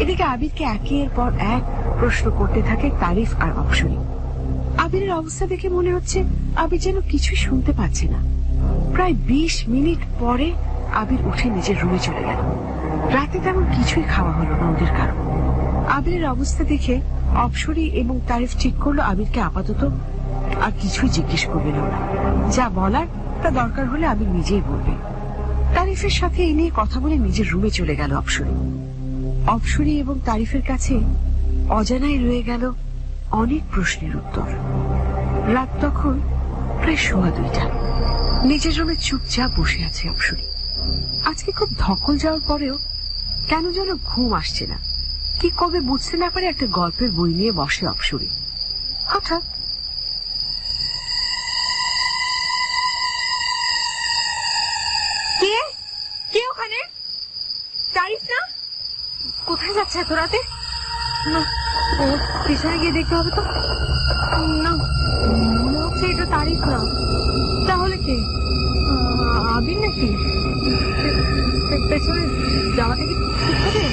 এদিকে আবিরকে একের পর এক প্রশ্ন করতে থাকে তারিফ আর অপসরী। আবিরের অবস্থা দেখে মনে হচ্ছে আবির যেন কিছুই শুনতে পাচ্ছে না। প্রায় 20 মিনিট পরে আবির উঠে নিজের রুমে চলে গেল। রাতে তেমন কিছুই খাওয়া হলো না ওদের কারণ। আবিরের অবস্থা দেখে অপসরী এবং তারিফ ঠিক করলো আবিরকে আপাতত আর কিছুই জিজ্ঞেস করবে না ওরা। যা বলার তা দরকার হলে আবির নিজেই বলবে। তারিফের সাথে এই নিয়ে কথা বলে নিজের রুমে চলে গেল অপসরী। অপসরী এবং তারিফের কাছে অজানাই রয়ে গেল অনেক প্রশ্নের উত্তর। রাত তখন প্রায় 2:15। নিজের রুমে চুপচাপ বসে আছে অপসরী। আজকে খুব ধকল যাওয়ার পরেও কেন যেন ঘুম আসছে না। কি কবে বুঝতে না পারে একটা গল্পের বই নিয়ে বসে অপসরী। হঠাৎ কোথায় যাচ্ছে এত রাতে? না, ও পিছনে গিয়ে দেখতে হবে তো। না, মনে হচ্ছে এটা তারিখ না। তাহলে কে? আবির নাকি? পেছনে যাওয়াটা কি ঠিক হবে?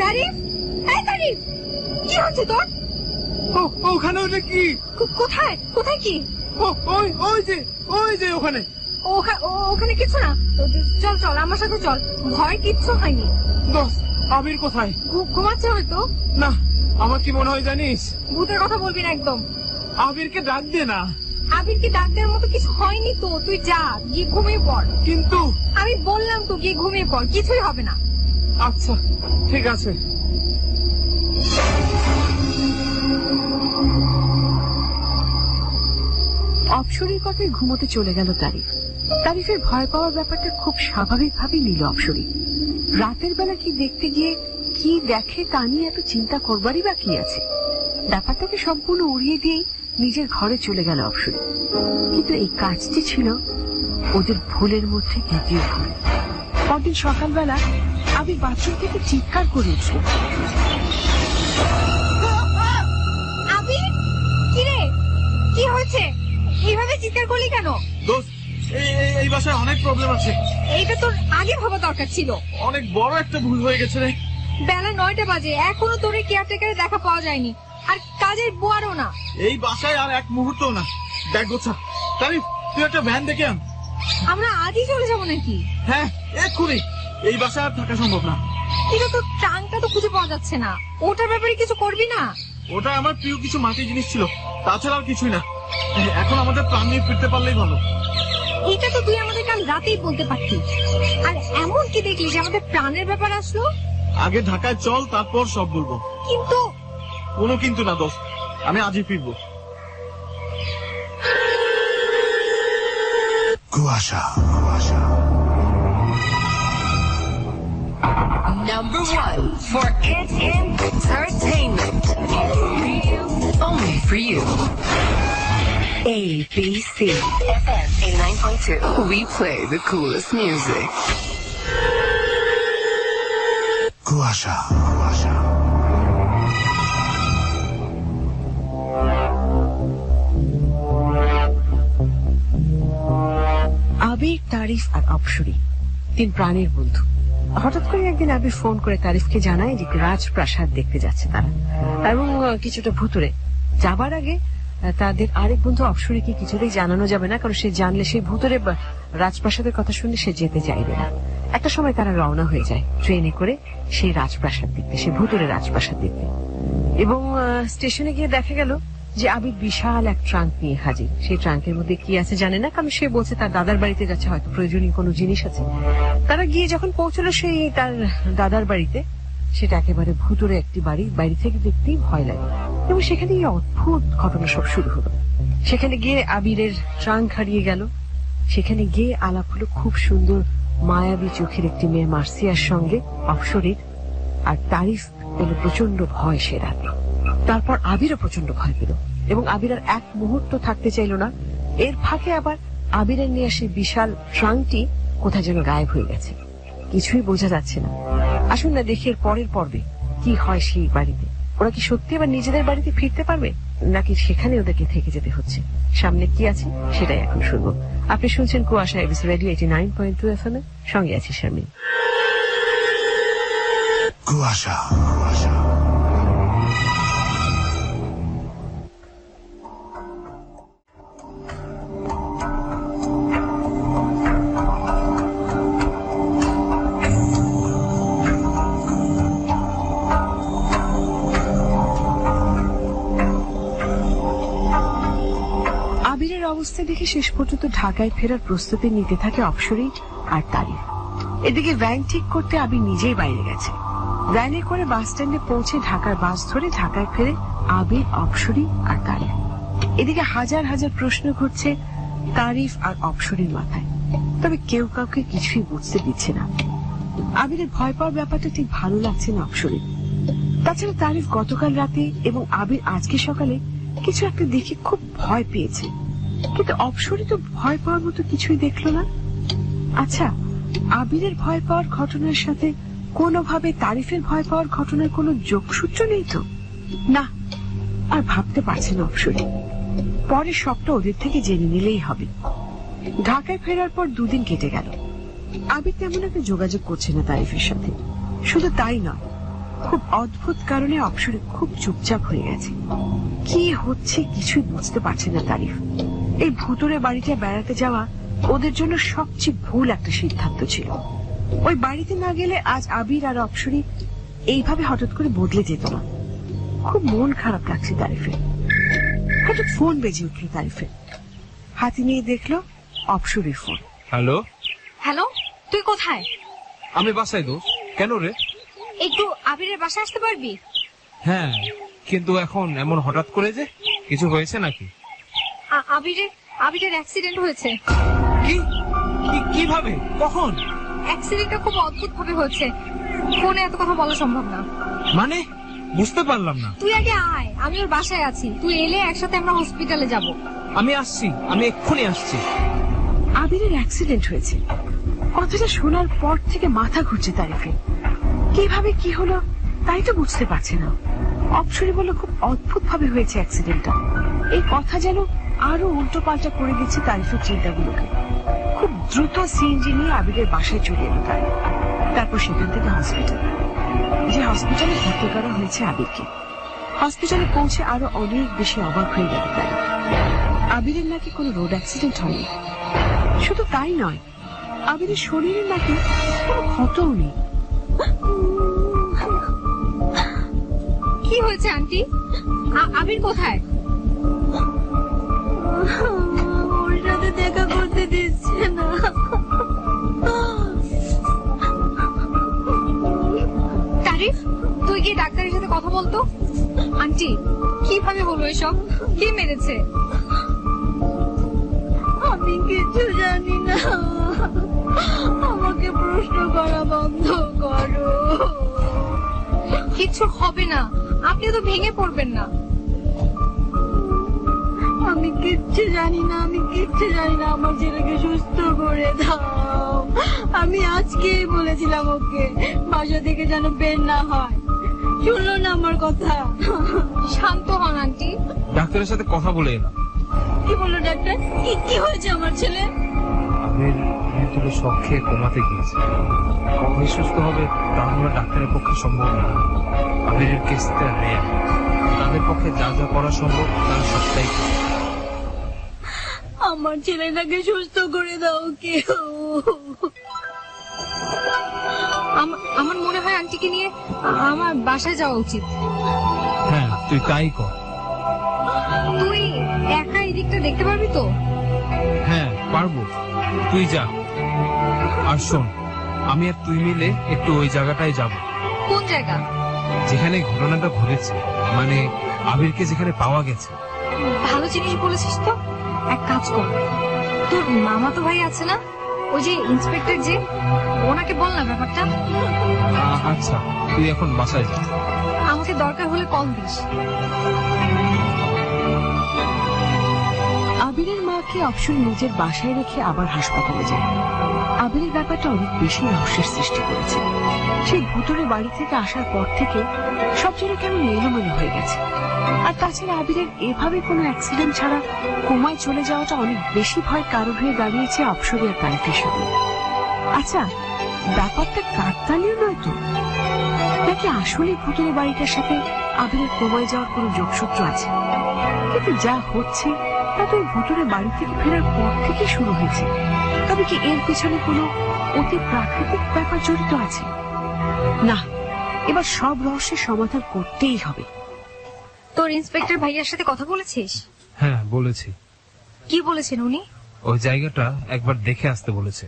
তারিফ, এই তারিফ, কি হচ্ছে তোর? ওখানে ওটা কি? কোথায় কোথায় কি? ওই যে ওখানে। ওখানে কিছু না। চল চল আমার সাথে চল, ভয় কিচ্ছু হয়নি। দোস্ত, আবির কোথায়? ঘুমাচ্ছে হয়তো। না, আমার কি মনে হয় জানিস? ভূতের কথা বলবি না একদম। আবিরকে ডাক দে না। আবিরকে ডাক দেওয়ার মতো কিছু হয়নি তো, তুই যা গিয়ে ঘুমিয়ে পড়। কিন্তু আমি বললাম তো গিয়ে ঘুমিয়ে পড়, কিছুই হবে না। আচ্ছা ঠিক আছে। অপসরীর কথায় ঘুমোতে চলে গেল তারিফ। তারিফের ভয় পাওয়ার ব্যাপারটা খুব স্বাভাবিকভাবেই নিল অপসরী। রাতের বেলা কি দেখতে গিয়ে কি দেখে তা নিয়ে এত চিন্তা করবারই বা কি আছে? ব্যাপারটাকে সম্পূর্ণ উড়িয়ে দিয়েই নিজের ঘরে চলে গেল অপসরী। কিন্তু এই কাজটি ছিল ওদের ভুলের মধ্যে দ্বিতীয় ভুল। পরদিন সকালবেলা আবির বাথরুম থেকে চিৎকার করে উঠল। আবির, কি রে, কি হয়েছে? এইভাবে চিৎকার করলি কেন? দোস্ত, এই বাসায় অনেক প্রবলেম আছে। এইটা তোর আগে ভাবা দরকার ছিল। অনেক বড় একটা ভুল হয়ে গেছে রে। বেলা 9টা বাজে, এখনো তোর কেয়ারটেকারের দেখা পাওয়া যায়নি, আর কাজের বুয়ারও না। এই বাসায় আর এক মুহূর্ত না। দেখ গোছা, তারিফ, তুই একটা ভ্যান দেখে আন। আমরা আজই চলে যাবো নাকি? হ্যাঁ, এক্ষুনি। এই বাসায় আর থাকা সম্ভব না। কিন্তু তোর ট্রাঙ্কটা তো খুঁজে পাওয়া যাচ্ছে না, ওটার ব্যাপারে কিছু করবি না? ওটা আমার প্রিয় কিছু মাটি জিনিস ছিল, তাছাড়া আর কিছুই না। এখন আমাদের প্রাণ নিয়ে ফিরতে পারলেই ভালো। এটা তো তুই আমাদের কাল রাতেই বলতে পারতি। আর এমন কি দেখলি যে আমাদের প্রাণের ব্যাপার আসলো? আগে ঢাকায় চল, তারপর সব বলবো। কিন্তু কোনো কিন্তু না দোস্ত, আমি আজই ফিরবো। কুয়াশা Number 1 for kids entertainment. Only for you. ABC FM 89.2. We play the coolest music. কুয়াশা আবির, তারিফ আর অপসরী তিন প্রাণের বন্ধু। হঠাৎ করে একদিন আবির ফোন করে তারিফকে জানায় যে রাজপ্রাসাদ দেখতে যাচ্ছে তারা, এবং কিছুটা ভুতুরে যাবার আগে তাদের আরেক বন্ধু অপসরীকে কিছুতেই জানানো যাবে না, কারণ সে জানলে সেই ভুতুরে রাজপ্রাসাদের কথা শুনলে সে যেতে চাইবে না। একটা সময় তারা রওনা হয়ে যায় ট্রেনে করে সেই রাজপ্রাসাদ দেখতে, সেই ভুতুরে রাজপ্রাসাদ দেখতে। এবং স্টেশনে গিয়ে দেখা গেল যে আবির বিশাল এক ট্রাঙ্ক নিয়ে হাজির। সেই ট্রাঙ্কের মধ্যে কি আছে জানে না, কারণ সে বলছে তার দাদার বাড়িতে যাচ্ছে, হয়তো প্রয়োজনীয় কোনো জিনিস আছে। তারা গিয়ে যখন পৌঁছলো সেই তার দাদার বাড়িতে, সেটা একেবারে ভুতুরে একটি বাড়ি, বাইরে থেকে দেখতেই ভয় লাগে। এবং সেখানে এই অদ্ভুত ঘটনা সব শুরু হলো। সেখানে গিয়ে আবিরের ট্রাঙ্ক হারিয়ে গেল। সেখানে গিয়ে আলাপ হলো খুব সুন্দর মায়াবী চোখের একটি মেয়ে মার্সিয়ার সঙ্গে অপসরীর। আর তারিফ পেল প্রচন্ড ভয় সে রাতে। তারপর আবিরও প্রচন্ড ভয় পেল এবং আবির আর এক মুহূর্ত থাকতে চাইল না। এর ফাঁকে আবার আবিরের নিয়ে সেই বিশাল ট্রাঙ্কটি কোথায় যেন গায়েব হয়ে গেছে, কিছুই বোঝা যাচ্ছে না। আসুন না দেখি এর পরের পর্বে কি হয় সেই বাড়িতে। ওরা কি সত্যি আবার নিজেদের বাড়িতে ফিরতে পারবে, নাকি সেখানে ওদেরকে থেকে যেতে হচ্ছে? সামনে কি আছে সেটাই এখন শুনবো। আপনি শুনছেন কুয়াশা, এবিসি রেডিও 89.2 FM এর সঙ্গে আছি শারমিন। কুয়াশা আবিরের অবস্থা দেখে শেষ পর্যন্ত ঢাকায় ফেরার প্রস্তুতি নিতে থাকে অপসরী আর তারিফ। এদিকে ভ্যান ঠিক করতে আবির নিজেই বাইরে গেছে। ভ্যানে করে বাস স্ট্যান্ডে পৌঁছে ঢাকার বাস ধরে ঢাকায় ফেরে আবির, অপসরী আর তারিফ। এদিকে হাজার হাজার প্রশ্ন ঘুরছে তারিফ আর অপসরীর মাথায়, তবে কেউ কাউকে কিছুই বুঝতে দিচ্ছে না। আবিরের ভয় পাওয়ার ব্যাপারটা ঠিক ভালো লাগছে না অপসরীর। তাছাড়া তারিফ গতকাল রাতে এবং আবির আজকে সকালে কিছু একটা দেখে খুব ভয় পেয়েছে, কিন্তু অপসরী তো ভয় পাওয়ার মতো কিছুই দেখলো না। আচ্ছা, আবিরের ভয় পাওয়ার ঘটনার সাথে কোনোভাবে তারিফের ভয় পাওয়ার ঘটনার কোনো যোগসূত্র নেই তো? না, আর ভাবতে পারছে না অপসরী। পরে সবটা ওদের থেকে জেনে নিলেই হবে। ঢাকায় ফেরার পর 2 দিন কেটে গেল। আবির তেমন একটা যোগাযোগ করছে না তারিফের সাথে। শুধু তাই নয়, খুব অদ্ভুত কারণে অপসরী খুব চুপচাপ হয়ে গেছে। কি হচ্ছে কিছুই বুঝতে পারছে না তারিফ। এই ভুতুরে বাড়িতে বেড়াতে যাওয়া ওদের জন্য সবচেয়ে ভুল একটা সিদ্ধান্ত ছিল। ওই বাড়িতে না গেলে আজ আবির আর অপসরী এইভাবে হঠাৎ করে বদলে যেত না। খুব মন খারাপ লাগছে তারিফের। হঠাৎ ফোন বেজে উঠল তারিফের। হাতে নিয়ে দেখলো অপসরীর ফোন। হ্যালো, হ্যালো, তুই কোথায়? আমি বাসায় দোস্ত। কেন রে? একটু আবিরের বাসায় আসতে পারবি? হ্যাঁ, কিন্তু এখন এমন হঠাৎ করে যে কিছু হয়েছে নাকি? আবিরের অ্যাক্সিডেন্ট হয়েছে। কি? কিভাবে? কখন? অ্যাক্সিডেন্টটা খুব অদ্ভুত ভাবে হয়েছে। ফোনে এত কথা বলা সম্ভব না। মানে বুঝতে পারলাম না। তুই আগে আয়, আমি ওর বাসায় আছি। তুই এলে একসাথে আমরা হসপিটালে যাব। আমি আসছি, আমি এক্ষুনি আসছি। আবিরের অ্যাক্সিডেন্ট হয়েছে কথাটা শোনার পর থেকে মাথা ঘুরছে তারিফের। কিভাবে কি হলো তাই তো বুঝতে পারছে না। অপসরী বলল খুব অদ্ভুত ভাবে হয়েছে অ্যাক্সিডেন্টটা। এই কথা যেন আরো উল্টো পাল্টা করে দিচ্ছে তারিফের চিন্তাগুলোকে। খুব দ্রুত সিএনজি নিয়ে আবিরের বাসায় চলে এলো তারিফ। তারপর সেখান থেকে হসপিটালে ভর্তি করা হয়েছে আবিরকে। হসপিটালে পৌঁছে আরো অনেক বেশি অবাক হয়ে গেল তারিফ। আবিরের নাকি কোনো রোড অ্যাক্সিডেন্ট হয়নি। শুধু তাই নয়, আবিরের শরীরে নাকি কোনো ক্ষতও নেই। কি হয়েছে আন্টি? আবির কোথায়? ওর সাথে দেখা করতে দিচ্ছে না। তারিফ, তুই গিয়ে ডাক্তারের সাথে কথা বলতো। আন্টি, কিভাবে বলবো এসব? কে মেরেছে? আমি কিছু জানি না, আমাকে প্রশ্ন করা বন্ধ করো। কিছু হবে না, আপনি তো ভেঙে পড়বেন না। আমি কিচ্ছু জানি না, আমার ছেলেকে সুস্থ করে দাও। আমি আজকেই বলেছিলাম ওকে বাসা থেকে যেন বের না হয়, শুনলো না আমার কথা। শান্ত হন আন্টি। ডাক্তারের সাথে কথা বলে এলাম। কি বললো ডাক্তার? কি হয়েছে আমার ছেলে? আবির ভেতরে শখ খেয়ে কমাতে গিয়েছে। কখনই সুস্থ হবে তা আমরা ডাক্তারের পক্ষে সম্ভব না। আবিরের কেসটা রেয়ার, তাদের পক্ষে যা যা করা সম্ভব তারা সবটাই করে। আমার ছেলেটাকে সুস্থ করে দাও কেউ। আমার মনে হয় আন্টিকে নিয়ে আমার বাসায় যাওয়া উচিত। হ্যাঁ, তুই তাই কর। তুই একা এই দিকটা দেখতে পারবি তো? হ্যাঁ, পারবো। তুই যা। আর শোন, আমি আর তুই মিলে একটু ওই জায়গাটায় যাব। কোন জায়গা? যেখানে ঘটনাটা ঘটেছে, মানে আবিরকে যেখানে পাওয়া গেছে। ভালো জিনিস বলেছিস তো। এক কাজ কর, তোর মামাতো ভাই আছে না, ওই যে ইন্সপেক্টর, যে ওনাকে বল না ব্যাপারটা। আচ্ছা, তুই এখন বাসায় যা। আমাকে দরকার হলে কল দিস। আবিরের মাকে অপসরী নিজের বাসায় রেখে আবার হাসপাতালে যায়। আবিরের ব্যাপারটা অনেক বেশি রহস্যের সৃষ্টি করেছে। সেই ভুতুরে বাড়ি থেকে আসার পর থেকে সব যেন কেমন এলোমেলো হয়ে গেছে। আর তাছাড়া আবিরের এভাবে কোনো অ্যাক্সিডেন্ট ছাড়া কোমায় চলে যাওয়াটা অনেক বেশি ভয় কারো হয়ে দাঁড়িয়েছে অপসরী আর তারিফের সামনে। আচ্ছা, ব্যাপারটা কাকতালীয় নয় তো? নাকি আসলে ভুতুরে বাড়িটার সাথে আবিরের কোমায় যাওয়ার কোনো যোগসূত্র আছে? কিন্তু যা হচ্ছে তা তো ভুতুরে বাড়ি থেকে ফেরার পর থেকে শুরু হয়েছে। তবে কি এর পিছনে কোনো অতি প্রাকৃতিক ব্যাপার জড়িত আছে? না, এবার সব রহস্যের সমাধান করতেই হবে। তোর ইন্সপেক্টর ভাইয়ার সাথে কথা বলেছিস? হ্যাঁ, বলেছি। কি বলেছেন উনি? ওই জায়গাটা একবার দেখে আসতে বলেছে,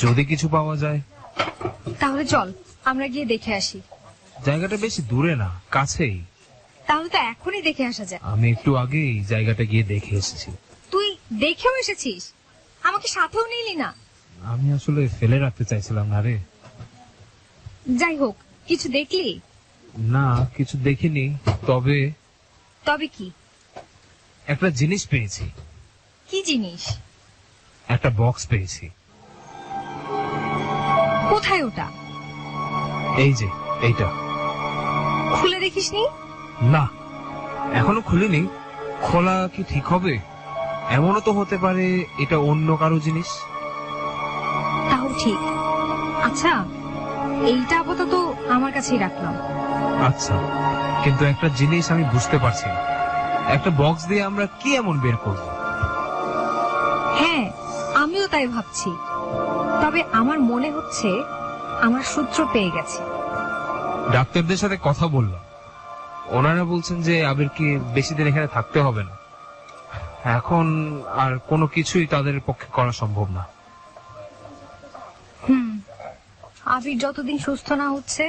যদি কিছু পাওয়া যায়। তাহলে চল আমরা গিয়ে দেখে আসি। জায়গাটা বেশি দূরে না, কাছেই। তাহলে তো এখনই দেখে আসা যায়। আমি একটু আগেই জায়গাটা গিয়ে দেখে এসেছি। তুই দেখেও এসেছিস? আমাকে সাথেও নিলি না? আমি আসলে ফেলে রাখতে চাইছিলাম না রে। যাই হোক, কিছু দেখলি? না, কিছু দেখিনি। তবে তবে কি? একটা জিনিস পেয়েছি। কি জিনিস? একটা বক্স পেয়েছি। কোথায় ওটা? এই যে এইটা। খুলে দেখিসনি? না, এখনো খুলিনি। খোলা কি ঠিক হবে? এমনও তো হতে পারে এটা অন্য কারো জিনিস। তাও ঠিক। আচ্ছা, এইটা আপাতত আমার কাছেই রাখলাম। আচ্ছা, কিন্তু একটা জিনিস আমি বুঝতে পারছি না, একটা বক্স দিয়ে আমরা কি এমন বের করব? হ্যাঁ, আমিও তাই ভাবছি। তবে আমার মনে হচ্ছে আমার সূত্র পেয়ে গেছে। ডাক্তারদের সাথে কথা বললাম, ওনারা বলছেন যে আবিরকে বেশি দিন এখানে থাকতে হবে না। এখন আর কোনো কিছুই তাদের পক্ষে করা সম্ভব না। আবির যতদিন সুস্থ না হচ্ছে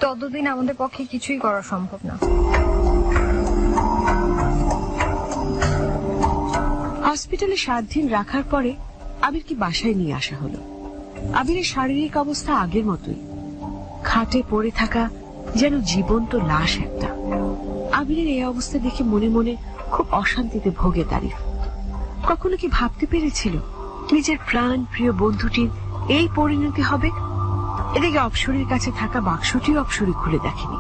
ততদিন আমাদের পক্ষে কিছুই করা সম্ভব না। হসপিটালে 7 দিন রাখার পরে আবিরকে বাসায় নিয়ে আসা হলো। আবিরের শারীরিক অবস্থা আগের মতোই, খাটে পড়ে থাকা যেন জীবন্ত লাশ একটা। আবিরের এই অবস্থা দেখে মনে মনে খুব অশান্তিতে ভোগে তারিফ। কখনো কি ভাবতে পেরেছিল নিজের প্রাণ প্রিয় বন্ধুটির এই পরিণতি হবে? এদিকে অপসরীর কাছে থাকা বাক্সটিও অপসরী খুলে দেখেনি।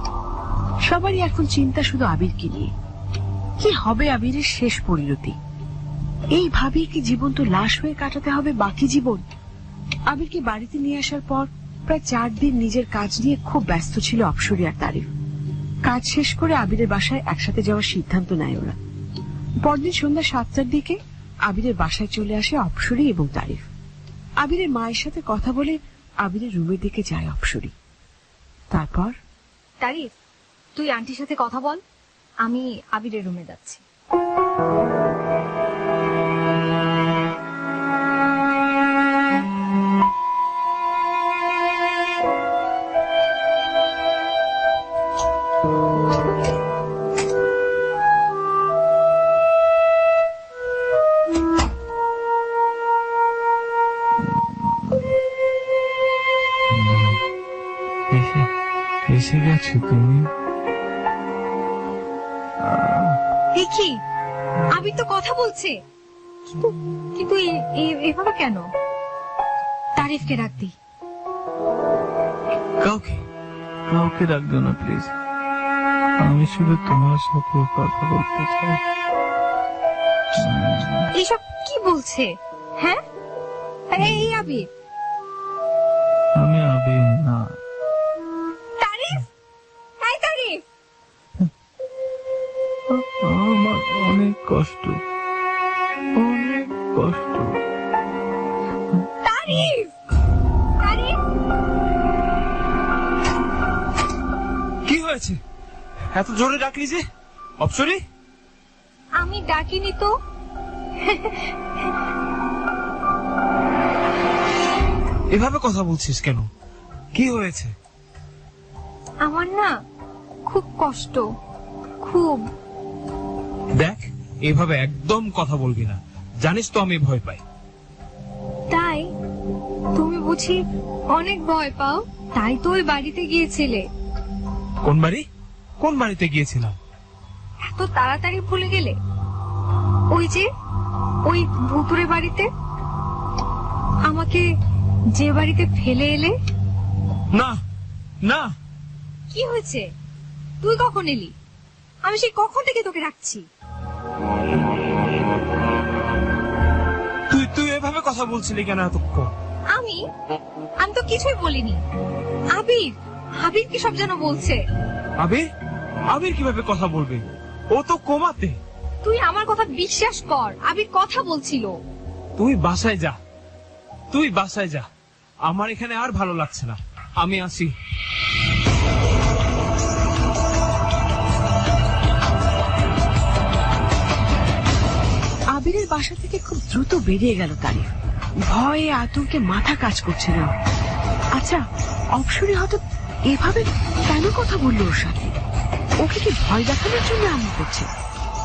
সবারই এখন চিন্তা শুধু আবিরকে নিয়ে। কি হবে আবিরের শেষ পরিণতি? এই ভাবেই কি জীবন্ত লাশ হয়ে কাটাতে হবে বাকি জীবন? আবিরকে বাড়িতে নিয়ে আসার পর প্রায় 4 দিন নিজের কাজ নিয়ে খুব ব্যস্ত ছিল অপসরী আর তারিফ। কাজ শেষ করে আবিরের বাসায় একসাথে যাওয়ার সিদ্ধান্ত নেয় ওরা। পরদিন সন্ধ্যা 7টার দিকে আবিরের বাসায় চলে আসে অপসরী এবং তারিফ। আবিরের মায়ের সাথে কথা বলে আবিরের রুমের দিকে যায় অপসরী। তারপর, তারিফ, তুই আন্টির সাথে কথা বল, আমি আবিরের রুমে যাচ্ছি। এসে গেছো তুমি? কি আবির তো কথা বলছে, কিন্তু এভাবে কেন? তারিফকে ডাক দি। কাউকে ডাকবে না প্লিজ, আমি শুধু তোমার সাথে কথা বলতে চাই। এইসব কি বলছে? হ্যাঁ, এই আবির। আমি আবির না। তারিফ, এই তারিফ। আমার অনেক কষ্ট। তারিফ, তারিফ। কি হয়েছে? এত জোরে ডাকলি যে অপসরী? আমি ডাকিনি তো। এভাবে কথা বলছিস কেন? কি হয়েছে? আমার না খুব কষ্ট, খুব। দেখ, এভাবে একদম কথা বলবি না, জানিস তো আমি ভয় পাই। তাই? তুমি বুঝি অনেক ভয় পাও, তাই তো ওই বাড়িতে গিয়েছিলে। কোন বাড়ি? কোন বাড়িতে গিয়েছিলাম? এত তাড়াতাড়ি ভুলে গেলে? ওই যে ওই ভুতুরে বাড়িতে, আমাকে যে বাড়িতে ফেলে এলে। না না। কি হয়েছে? তুই কখন এলি? আমি সেই কখন থেকে তোকে রাখছি। তুই এভাবে কথা বলছিলি কেন এতক্ষণ? আমি তো কিছুই বলিনি। আবির কি সব যেন বলছে। আবির কিভাবে কথা বলবে? ও তো কোমাতে। তুই আমার কথা বিশ্বাস কর, আবির কথা বলছিল। তুই বাসায় যা, আমার এখানে আর ভালো লাগছে না, আমি আসি। আবিরের বাসা থেকে খুব দ্রুত বেরিয়ে গেল তারিফ। ভয়ে আতঙ্কে মাথা কাজ করছে না। আচ্ছা, অপসরী হয়তো এভাবে কেন কথা বললো ওর সাথে? ওকে কি ভয় দেখানোর জন্য এমন করছে,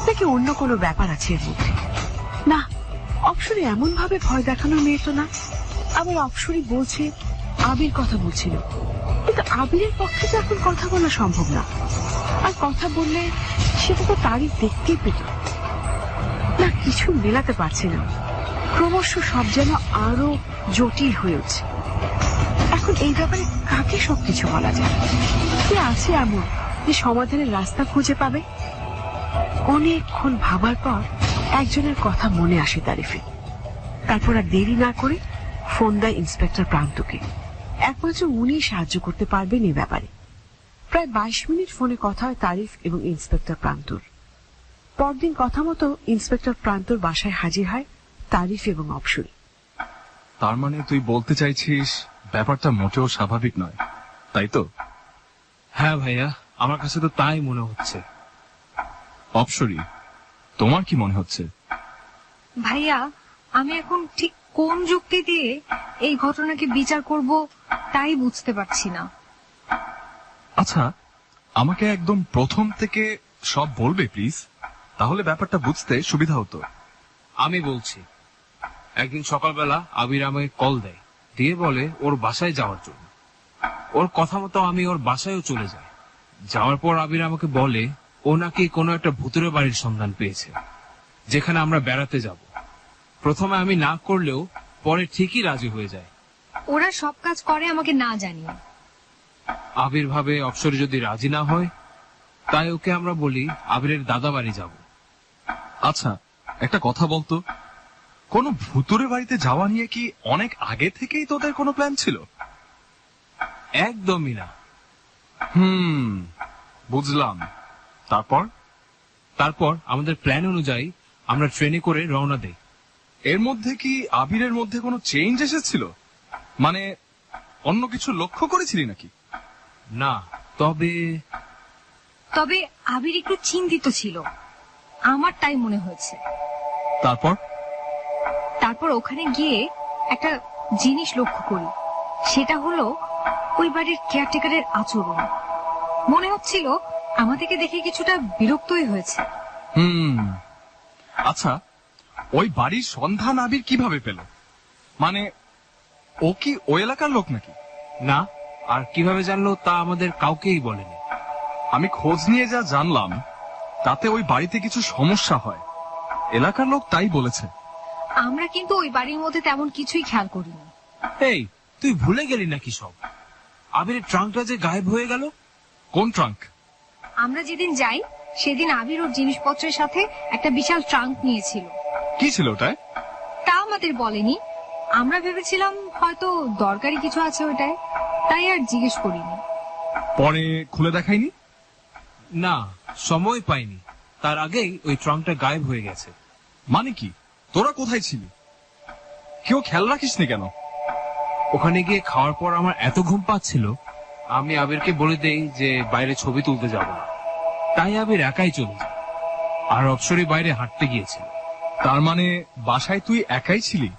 নাকি অন্য কোনো ব্যাপার আছে এর মধ্যে? না, অপসরী এমন ভাবে ভয় দেখানোর মেয়ে তো না। আবার অপসরী বলছে আবির কথা বলছিল, কিন্তু আবিরের পক্ষে তো এখন কথা বলা সম্ভব না। আর কথা বললে সেটা তো তারিফ দেখতেই পেত না। কিছু মেলাতে পারছে না, ক্রমশ সব যেন আরো জটিল হয়ে উঠছে। এখন এখন এই ব্যাপারে কাকে সবকিছু বলা যায়? কে আছে এমন যে সমাধানের রাস্তা খুঁজে পাবে? অনেকক্ষণ ভাবার পর একজনের কথা মনে আসে তারিফের। তারপর আর দেরি না করে ফোন দেয় ইন্সপেক্টর প্রান্তকে। একমাত্র উনি সাহায্য করতে পারবেন এই ব্যাপারে। প্রায় 22 মিনিট ফোনে কথা হয় তারিফ এবং ইন্সপেক্টর প্রান্তর। পরদিন কথা মতো ইন্সপেক্টর প্রান্তর বাসায় হাজির হয় তারিফ এবং অপসরী। তার মানে তুই বলতে চাইছিস ব্যাপারটা মোটেও স্বাভাবিক নয়, তাই তো? হ্যাঁ ভাইয়া, আমার কাছে তো তাই মনে হচ্ছে। অপসরী, তোমার কি মনে হচ্ছে? ভাইয়া, আমি এখন ঠিক কোন যুক্তি দিয়ে এই ঘটনাকে বিচার করব তাই বুঝতে পারছি না। আচ্ছা, আমাকে একদম প্রথম থেকে সব বলবে প্লিজ, তাহলে ব্যাপারটা বুঝতে সুবিধা হতো। আমি বলছি, একদিন সকালবেলা আবির আমাকে কল দেয়, দিয়ে বলে ওর বাসায় যাওয়ার জন্য। ওর কথা মতো আমি ওর বাসায়ও চলে যাই। যাওয়ার পর আবির আমাকে বলে ও নাকি কোনো একটা ভুতুরে বাড়ির সন্ধান পেয়েছে, যেখানে আমরা বেড়াতে যাব। প্রথমে আমি না করলেও পরে ঠিকই রাজি হয়ে যায়। ওরা সব কাজ করে আমাকে না জানিয়ে। আবির ভাবে অপসরে যদি রাজি না হয়, তাই ওকে আমরা বলি আবিরের দাদা বাড়ি যাব। আচ্ছা, একটা কথা বলতো, কোনো ভুতুরে বাড়িতে যাওয়া নিয়ে কি অনেক আগে থেকেই তোদের কোনো প্ল্যান ছিল? একদমই না। বুঝলাম। তারপর? তারপর আমাদের প্ল্যান অনুযায়ী আমরা ট্রেনে করে রওনা দেই। এর মধ্যে কি আবিরের মধ্যে কোনো চেঞ্জ এসেছিল? মানে অন্য কিছু লক্ষ্য করেছিলি নাকি? না, তবে তবে আবির একটু চিন্তিত ছিল, আমার তাই মনে হয়েছে। তারপর? তারপর ওখানে গিয়ে একটা জিনিস লক্ষ্য করি, সেটা হলো ওই বাড়ির কেয়ারটেকারের আচরণ। মনে হচ্ছিল আমাদেরকে দেখে কিছুটা বিরক্তই হয়েছে। আচ্ছা, ওই বাড়ির সন্ধান আবির কিভাবে পেল? মানে ও কি ওই এলাকার লোক নাকি? না, আর কিভাবে জানলো তা আমাদের কাউকেই বলেনি। আমি খোঁজ নিয়ে যা জানলাম তাতে ওই বাড়িতে কিছু সমস্যা হয়, এলাকার লোক তাই বলেছে। আমরা কিন্তু ওই বাড়ির মধ্যে তেমন কিছুই খেয়াল করিনি। এই, তুই ভুলে গেলি নাকি সব? আবিরের ট্রাঙ্কটা যে গায়েব হয়ে গেল। কোন ট্রাঙ্ক? আমরা যেদিন যাই সেদিন আবির ওর জিনিসপত্রের সাথে একটা বিশাল ট্রাঙ্ক নিয়েছিল। কি ছিল ওটায়? তা আমাদের বলেনি। আমরা ভেবেছিলাম হয়তো দরকারি কিছু আছে ওটায়, তাই আর জিজ্ঞেস করিনি। পরে খুলে দেখায়নি? না, সময় পাইনি। তার আগেই ওই ট্রাঙ্কটা গায়েব হয়ে গেছে। মানে কি, তোরা কোথায় ছিলি? কেউ খেয়াল রাখিসনি কেন? ওখানে গিয়ে খাওয়ার পর আমার এত ঘুম পাচ্ছিল, আমি আবিরকে বলে দেই যে বাইরে ছবি তুলতে যাব না। তাই আবির একাই চলে যায়, আর অপসরী বাইরে হাঁটতে গিয়েছিল। তার মানে বাসায় তুই একাই ছিলি?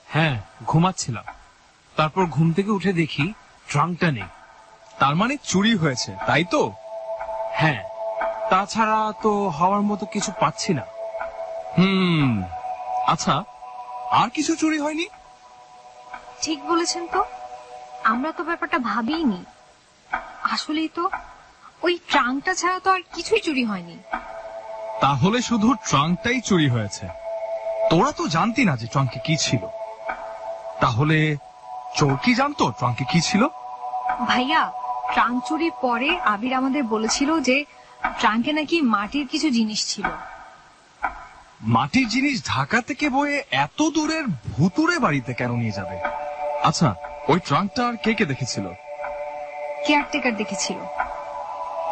হ্যাঁ, ঘুমাচ্ছিলাম। তারপর ঘুম থেকে উঠে দেখি ট্রাঙ্কটা নেই। তার মানে চুরি হয়েছে, তাই তো? হ্যাঁ, তাছাড়া তো হওয়ার মতো কিছু পাচ্ছি না। আচ্ছা, আর কিছু চুরি হয়নি? ঠিক বলেছেন তো, আমরা তো ব্যাপারটা ভাবিনি। আসলেই তো ওই ট্রাঙ্কটা ছাড়া তো আর কিছুই চুরি হয়নি। তাহলে শুধু ট্রাঙ্কটাই চুরি হয়েছে। তোরা তো জানতি না যে ট্রাঙ্কে কি ছিল। তাহলে চোর কি জানতো ট্রাঙ্কে কি ছিল? ভাইয়া, ট্রাঙ্ক চুরির পরে আবির আমাদের বলেছিল যে ট্রাঙ্কে নাকি মাটির কিছু জিনিস ছিল। মাটির জিনিস ঢাকা থেকে বয়ে এত দূরের ভুতুরে বাড়িতে কেন নিয়ে যাবে? আচ্ছা, ওই ট্রাঙ্কটা আর কে কে দেখেছিল? কেয়ারটেকার দেখেছিল।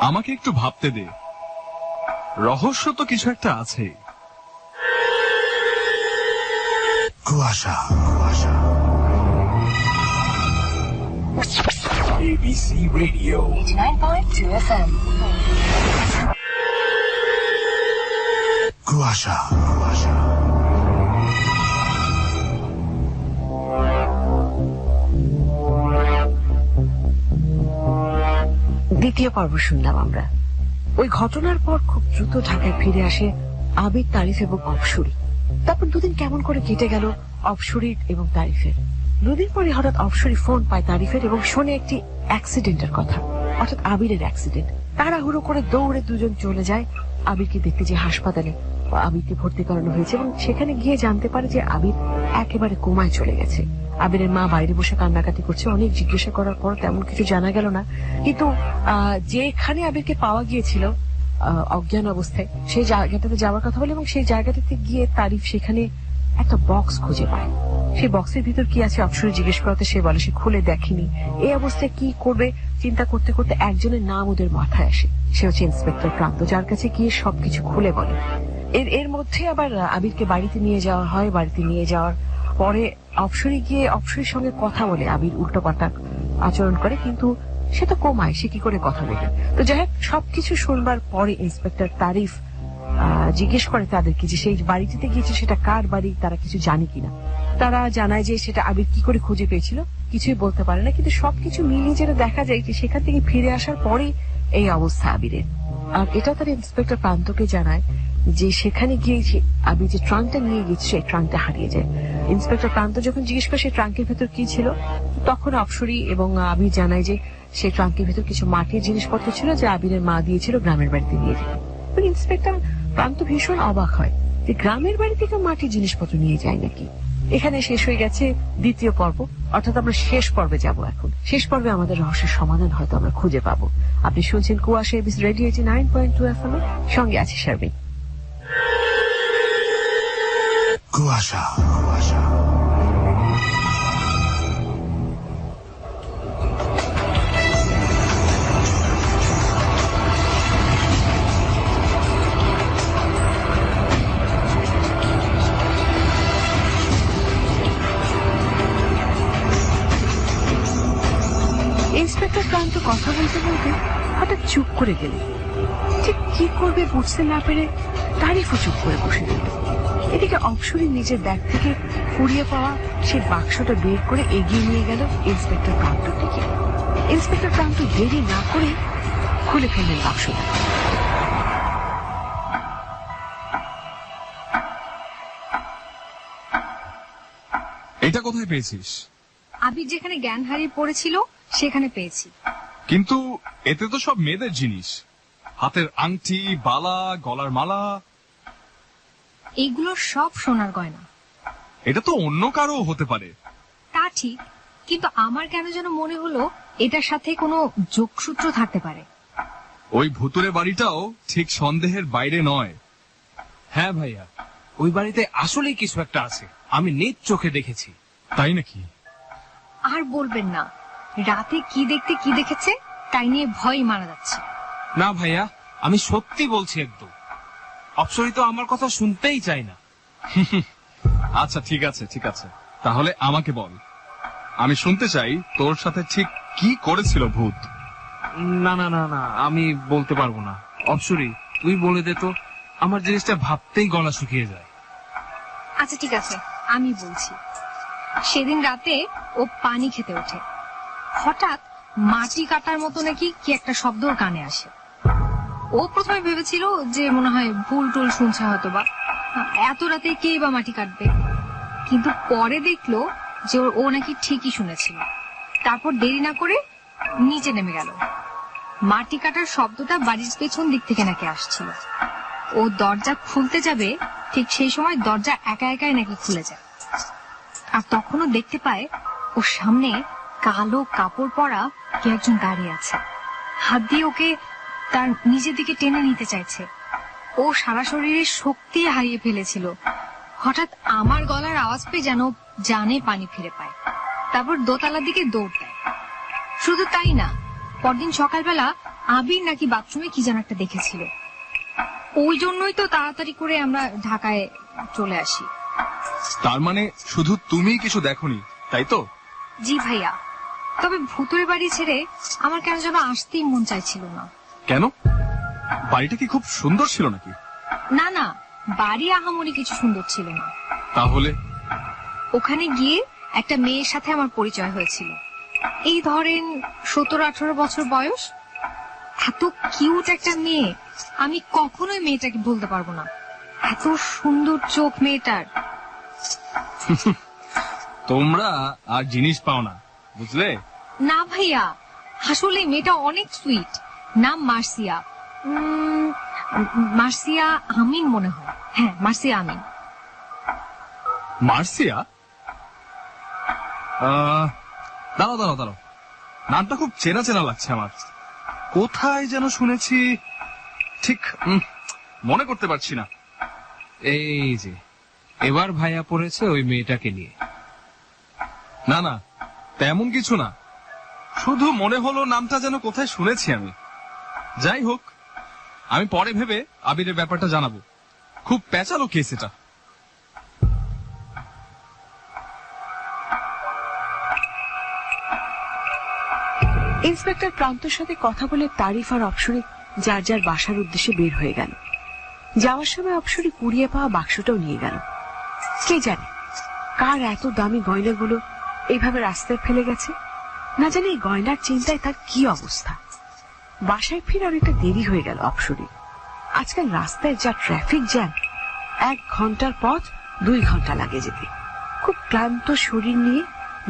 আমাকে একটু ভাবতে দে, রহস্য তো কিছু একটা আছে। কুয়াশা ABC Radio 89.2 FM. কুয়াশা দ্বিতীয় পর্ব শুনলাম আমরা। ওই ঘটনার পর খুব দ্রুত ঢাকায় ফিরে আসে আবির, তারিফ এবং অপসরী। তারপর দুদিন কেমন করে কেটে গেল অপসরীর এবং তারিফের। দুদিন পরে হঠাৎ অপসরী ফোন পায় তারিফের এবং শোনে একটি অ্যাক্সিডেন্টের কথা, অর্থাৎ আবিরের অ্যাক্সিডেন্ট। তাড়াহুড়ো করে দৌড়ে দুজন চলে যায় আবিরকে দেখতে, যে হাসপাতালে আবিরকে ভর্তি করানো হয়েছে এবং সেখানে গিয়ে জানতে পারে যে আবির একেবারে কোমায় চলে গেছে। আবিরের মা বাইরে বসে কান্নাকাটি করছে, অনেক জিজ্ঞাসা করার পর তেমন কিছু জানা গেল না। কিন্তু যেখানে আবিরকে পাওয়া গিয়েছিল অজ্ঞান অবস্থায়, সেই জায়গাটাতে যাওয়ার কথা বলে এবং সেই জায়গাটাতে গিয়ে তারিফ সেখানে একটা বক্স খুঁজে পায়। সেই বক্সের ভিতর কি আছে অপসরে জিজ্ঞেস করাতে সে বলে সে খুলে দেখেনি। এই অবস্থায় কি করবে চিন্তা করতে করতে একজনের নাম ওদের মাথায় আসে, সে হচ্ছে ইন্সপেক্টর প্রান্ত, যার কাছে গিয়ে সবকিছু খুলে বলে। এর মধ্যে আবার আবিরকে বাড়িতে নিয়ে যাওয়া হয়। বাড়িতে নিয়ে যাওয়ার পরে অপসরে গিয়ে অপসরের সঙ্গে কথা বলে আবির উল্টোপাল্টা আচরণ করে, কিন্তু সে তো কোমায়, সে কি করে কথা বলে। তো যাই হোক, সবকিছু শুনবার পরে ইন্সপেক্টর তারিফ জিজ্ঞেস করে তাদেরকে যে সেই বাড়িটিতে গিয়েছে সেটা কার বাড়ি, তারা কিছু জানে কিনা। তারা জানায় যে সেটা আবির কি করে খুঁজে পেয়েছিল কিছুই বলতে পারে না, কিন্তু সবকিছু মিলিয়ে যেটা দেখা যায় যে সেখান থেকে ফিরে আসার পরে এই অবস্থা আবিরের। আর এটা তারা ইন্সপেক্টর প্রান্তকে জানায় যে সেখানে গিয়ে আবির যে ট্রাঙ্কটা নিয়ে গেছে সেই ট্রাঙ্কটা হারিয়ে যায়। ইন্সপেক্টর প্রান্ত যখন জিজ্ঞেস করে সেই ট্রাঙ্কের ভেতর কি ছিল, তখন অপসরী এবং আবির জানায় যে সেই ট্রাঙ্কের ভেতর কিছু মাটির জিনিসপত্র ছিল যে আবিরের মা দিয়েছিল গ্রামের বাড়িতে নিয়ে যেতে। ইন্সপেক্টর প্রান্ত ভীষণ অবাক হয় যে গ্রামের বাড়ি থেকে মাটির জিনিসপত্র নিয়ে যায় নাকি। এখানে শেষ হয়ে গেছে দ্বিতীয় পর্ব, অর্থাৎ আমরা শেষ পর্বে যাব। এখন শেষ পর্বে আমাদের রহস্যের সমাধান হয়তো আমরা খুঁজে পাবো। আপনি শুনছেন কুয়াশা এবিসি রেডিও 89.2 FM, সঙ্গে আছে শারমিন। কুয়াশা ইন্সপেক্টর প্রান্ত কথা বলতে বলতে হঠাৎ চুপ করে গেল। ঠিক কি করবে বুঝতে না পেরে তারিফও চুপ করে বসে রইল। এদিকে অপসরী নিজের ব্যাগ থেকে কুড়িয়ে পাওয়া সেই বাক্সটা বের করে এগিয়ে নিয়ে গেল ইন্সপেক্টর প্রান্তর দিকে। ইন্সপেক্টর প্রান্ত দেরি না করে খুলে ফেললেন বাক্সটা। এটা কোথায় পেয়েছিস? আবির যেখানে জ্ঞান হারিয়ে পড়েছিল সেখানে পেয়েছি। কিন্তু এতে তো সব মেয়েদের জিনিস, হাতের আংটি, বালা, গলার মালা। এইগুলো সব সোনার গয়না। এটা তো অন্য কারো হতে পারে। তা ঠিক, কিন্তু আমার কেন যেন মনে হলো এটার সাথে কোনো যোগসূত্র থাকতে পারে। ওই ভুতুরে বাড়িটাও ঠিক সন্দেহের বাইরে নয়। হ্যাঁ ভাইয়া, ওই বাড়িতে আসলেই কিছু একটা আছে, আমি নিজ চোখে দেখেছি। তাই নাকি? আর বলবেন না, রাতে কি দেখতে কি দেখেছে তাই নিয়ে ভয় মারা যাচ্ছে। না ভাইয়া, আমি সত্যি বলছি একদম। অপসরি তো আমার কথা শুনতেই চাই না। আচ্ছা ঠিক আছে ঠিক আছে, তাহলে আমাকে বল, আমি শুনতে চাই তোর সাথে ঠিক কি করেছিল ভূত। না না না না, আমি বলতে পারবো না। অপসরি, তুই বলে দে তো, আমার জিনিসটা ভাবতেই গলা শুকিয়ে যায়। আচ্ছা ঠিক আছে, আমি বলছি। সেদিন রাতে ও পানি খেতে ওঠে, হঠাৎ মাটি কাটার মতো নাকি কি একটা শব্দ ওর কানে আসে। ও প্রথমে ভেবেছিল যে মনে হয় ভুল টুল শুনছে হয়তো, বা এত রাতে কে বা মাটি কাটবে, কিন্তু পরে দেখলো যে ও নাকি ঠিকই শুনেছিল। তারপর দেরি না করে নিচে নেমে গেল। মাটি কাটার শব্দটা বাড়ির পেছন দিক থেকে নাকি আসছিল। ও দরজা খুলতে যাবে, ঠিক সেই সময় দরজা একা একাই নাকি খুলে যায়। আর তখনও দেখতে পায় ওর সামনে কালো কাপড় পরা কে একজন দাঁড়িয়ে আছে, হাত দিয়ে ওকে তার নিজের দিকে টেনে নিতে চাইছে। ও সারা শরীরে শক্তি হারিয়ে ফেলেছিল। হঠাৎ আমার গলার আওয়াজ পেয়ে যেন জানে পানি ফিরে পায়। তারপর দোতলার দিকে দৌড় দেয়। শুধু তাই না, পরদিন সকালবেলা আবির নাকি বাথরুমে কি যেন একটা দেখেছিল। ওই জন্যই তো তাড়াতাড়ি করে আমরা ঢাকায় চলে আসি। তার মানে শুধু তুমি কিছু দেখোনি, তাই তো? জি ভাইয়া, তবে ভুতুরে বাড়ি ছেড়ে আমার কেন যেন আসতেই মন চাইছিল না। কেন? বাড়িটা কি খুব সুন্দর ছিল নাকি? না না, বাড়ি আহামরি কিছু সুন্দর ছিল না। তাহলে? ওখানে গিয়ে একটা মেয়ের সাথে আমার পরিচয় হয়েছিল। এই ধরেন 17-18 বছর বয়স। এত কিউট একটা মেয়ে, আমি কখনোই মেয়েটাকে ভুলতে পারবো না। এত সুন্দর চোখ মেয়েটার। তোমরা আর জিনিস পাও না, বুঝলে? না ভাইয়া, আসলে মেয়েটা অনেক সুইট। নাম মার্সিয়া। মার্সিয়া আমিন মনে হয়। হ্যাঁ, মার্সিয়া আমিন। মার্সিয়া? দাঁড়াও দাঁড়াও দাঁড়াও, নামটা খুব চেনা চেনা লাগছে আমার। কোথায় যেন শুনেছি, ঠিক মনে করতে পারছি না। এই যে এবার ভাইয়া পড়েছে ওই মেয়েটাকে নিয়ে। না না, তেমন কিছু না, শুধু মনে হলো নামটা যেন কোথায় শুনেছি আমি। যাই হোক, আমি পরে ভেবে আবিরের ব্যাপারটা জানাবো। খুব প্যাচালো কেস এটা। ইন্সপেক্টর প্রান্তর সাথে কথা বলে তারিফ আর অপসরী যার যার বাসার উদ্দেশ্যে বের হয়ে গেল। যাওয়ার সময় অপসরী কুড়িয়ে পাওয়া বাক্সটাও নিয়ে গেল। কে জানে কার এত দামি গয়নাগুলো এইভাবে রাস্তায় ফেলে গেছে। না জানি এই গয়নার চিন্তায় তার কি অবস্থা। বাসায় ফিরে অনেকটা দেরি হয়ে গেল অপসরী। আজকাল রাস্তায় যা ট্রাফিক জ্যাম, 1 ঘন্টার পথ 2 ঘন্টা লাগে যেতে। খুব ক্লান্ত শরীর নিয়ে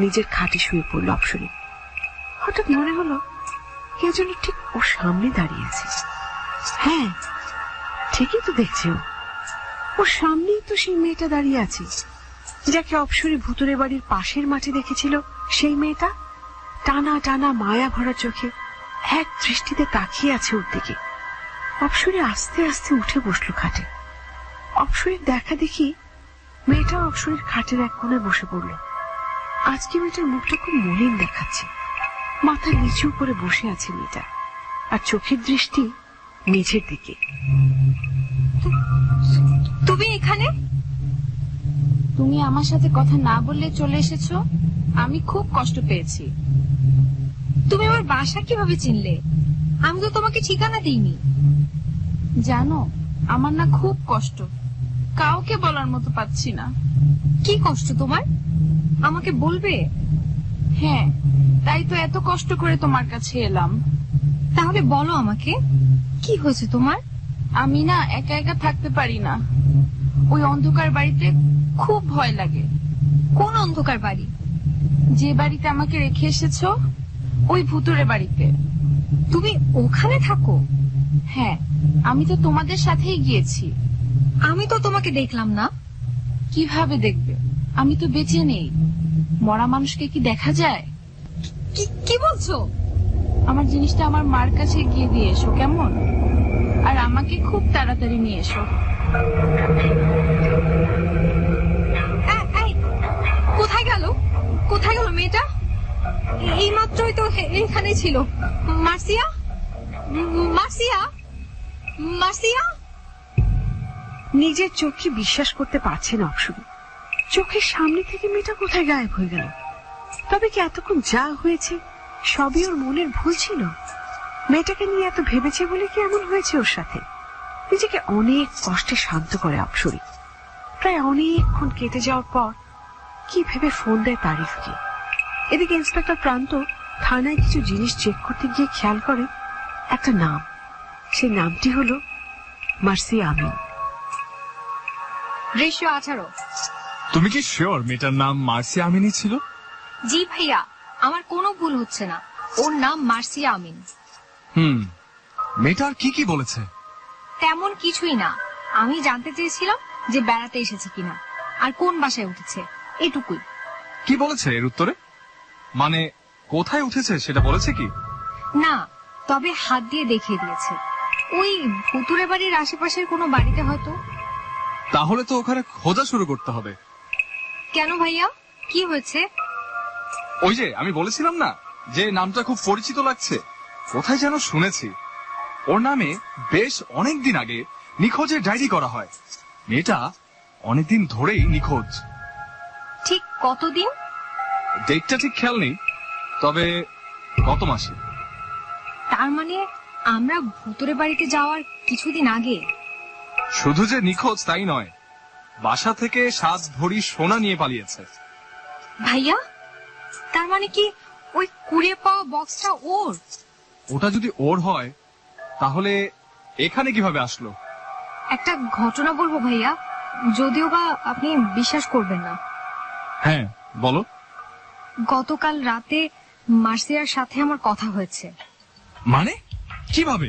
নিজের খাটে শুয়ে পড়ল অপসরী। হঠাৎ মনে হলো কেউ যেন ঠিক ওর সামনে দাঁড়িয়ে আছে। হ্যাঁ, ঠিকই তো দেখছে ও। ওর সামনেই তো সেই মেয়েটা দাঁড়িয়ে আছে যাকে অপসরী ভুতুরে বাড়ির পাশের মাঠে দেখেছিল। সেই মেয়েটা টানা টানা মায়া ভরা চোখে এক দৃষ্টিতে তাকিয়ে আছে ওর দিকে। অপসরী আস্তে আস্তে উঠে বসলো খাটে। অপসরীর দেখা দেখি মেয়েটা অপসরীর খাটের এক কোণায় বসে পড়ল। আজকে মেয়েটার মুখটা খুব মলিন দেখাচ্ছে। মাথা নিচু করে বসে আছে মেয়েটা, আর চোখের দৃষ্টি নিচের দিকে। তুমি এখানে? তুমি আমার সাথে কথা না বললে চলে এসেছো। আমি খুব কষ্ট পেয়েছি। তুমি আমার বাসা কিভাবে চিনলে? আমি তো তোমাকে ঠিকানা দিইনি। জানো, আমার না খুব কষ্ট, কাউকে বলার মতো পাচ্ছি না। কি কষ্ট তোমার? আমাকে বলবে? হ্যাঁ, তাই তো এত কষ্ট করে তোমার কাছে এলাম। তাহলে বলো আমাকে, কি হয়েছে তোমার? আমি না একা একা থাকতে পারি না। ওই অন্ধকার বাড়িতে খুব ভয় লাগে। কোন অন্ধকার বাড়ি? যে বাড়িতে আমাকে রেখে এসেছো, ওই ভুতুরে বাড়িতে। তুমি ওখানে থাকো? হ্যাঁ, আমি তো তোমাদের সাথেই গিয়েছি। আমি তো তোমাকে দেখলাম না। কিভাবে দেখবে? আমি তো বেঁচে নেই। মরা মানুষকে কি দেখা যায়? কি বলছো? আমার জিনিসটা আমার মার কাছে গিয়ে দিয়ে এসো, কেমন? আর আমাকে খুব তাড়াতাড়ি নিয়ে এসো। কোথায় গেল? কোথায় গেল মেয়েটা? এই মাত্রই তো এখানে ছিল। Mercia, Mercia, Mercia. নিজের চোখে বিশ্বাস করতে পারছে না অপসরী। চোখের সামনে থেকে মেয়েটা কোথায় গায়েব হয়ে গেল? তবে কি এতক্ষণ যা হয়েছে সবই ওর মনের ভুল ছিল? মেয়েটাকে নিয়ে এত ভেবেছে বলে কি এমন হয়েছে ওর সাথে? নিজেকে অনেক কষ্টে শান্ত করে অপসরী। প্রায় অনেকক্ষণ কেটে যাওয়ার পর কি ভেবে ফোন দেয় তারিফকে। এদিকে ইন্সপেক্টর প্রান্ত থানায় কিছু জিনিস চেক করতে গিয়ে খেয়াল করে একটা নাম। সেই নামটি হলো মার্সিয়া আমিন। রেশিও 18। তুমি কি শিওর মেয়েটার নাম মার্সিয়া আমিনই ছিল? জি ভাইয়া, আমার কোনো ভুল হচ্ছে না। ওর নাম মার্সিয়া আমিন। মেয়েটা আর কি কি বলেছে? তেমন কিছুই না। আমি জানতে চেয়েছিলাম যে বেড়াতে এসেছে কিনা আর কোন বাসায় উঠেছে, এটুকুই। কি বলেছে এর উত্তরে? মানে কোথায় উঠেছে সেটা বলেছে কি? না, তবে হাত দিয়ে দেখিয়ে দিয়েছে ওই ভুতুরে বাড়ির আশেপাশের কোনো বাড়িতে হয়তো। তাহলে তো ওখানে খোঁজা শুরু করতে হবে। কেন ভাইয়া, কি হয়েছে? ওই যে আমি বলেছিলাম না যে নামটা খুব পরিচিত লাগছে, কোথায় যেন শুনেছি। ওর নামে বেশ অনেকদিন আগে নিখোঁজের ডায়েরি করা হয়। মেয়েটা অনেকদিন ধরেই নিখোঁজ। ঠিক কতদিন? ডেটটা ঠিক খেয়াল নেই, তবে গত মাসে। তার মানে আমরা ভুতুরে বাড়িতে যাওয়ার কিছুদিন আগে। শুধু যে নিখোঁজ তাই নয়, বাসা থেকে 7 ভরি সোনা নিয়ে পালিয়েছে। ভাইয়া, তার মানে কি ওই কুড়িয়ে পাওয়া বক্সটা ওর? ওটা যদি ওর হয় তাহলে এখানে কিভাবে আসলো? একটা ঘটনা বলবো ভাইয়া, যদিও বা আপনি বিশ্বাস করবেন না। হ্যাঁ বলো। গতকাল রাতে মার্সিয়ার সাথে আমার কথা হয়েছে। মানে কিভাবে?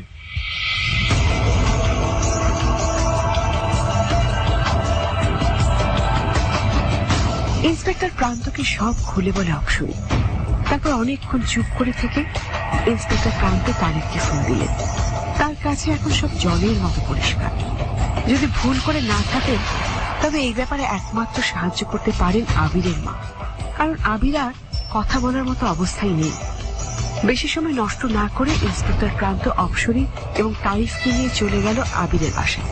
ইন্সপেক্টর প্রান্তকে সব খুলে বলে অপসরী। তারপর অনেকক্ষণ চুপ করে থেকে ইন্সপেক্টর প্রান্ত তারিফকে ফোন দিলেন। তার কাছে এখন সব জলের মতো পরিষ্কার। যদি ভুল করে না থাকেন তবে এই ব্যাপারে একমাত্র সাহায্য করতে পারেন আবিরের মা, কারণ আবির আর কথা বলার মতো অবস্থায় নেই। বেশি সময় নষ্ট না করে ইন্সপেক্টর প্রান্ত অপসরী এবং তারিফকে নিয়ে চলে গেল আবিরের বাসায়।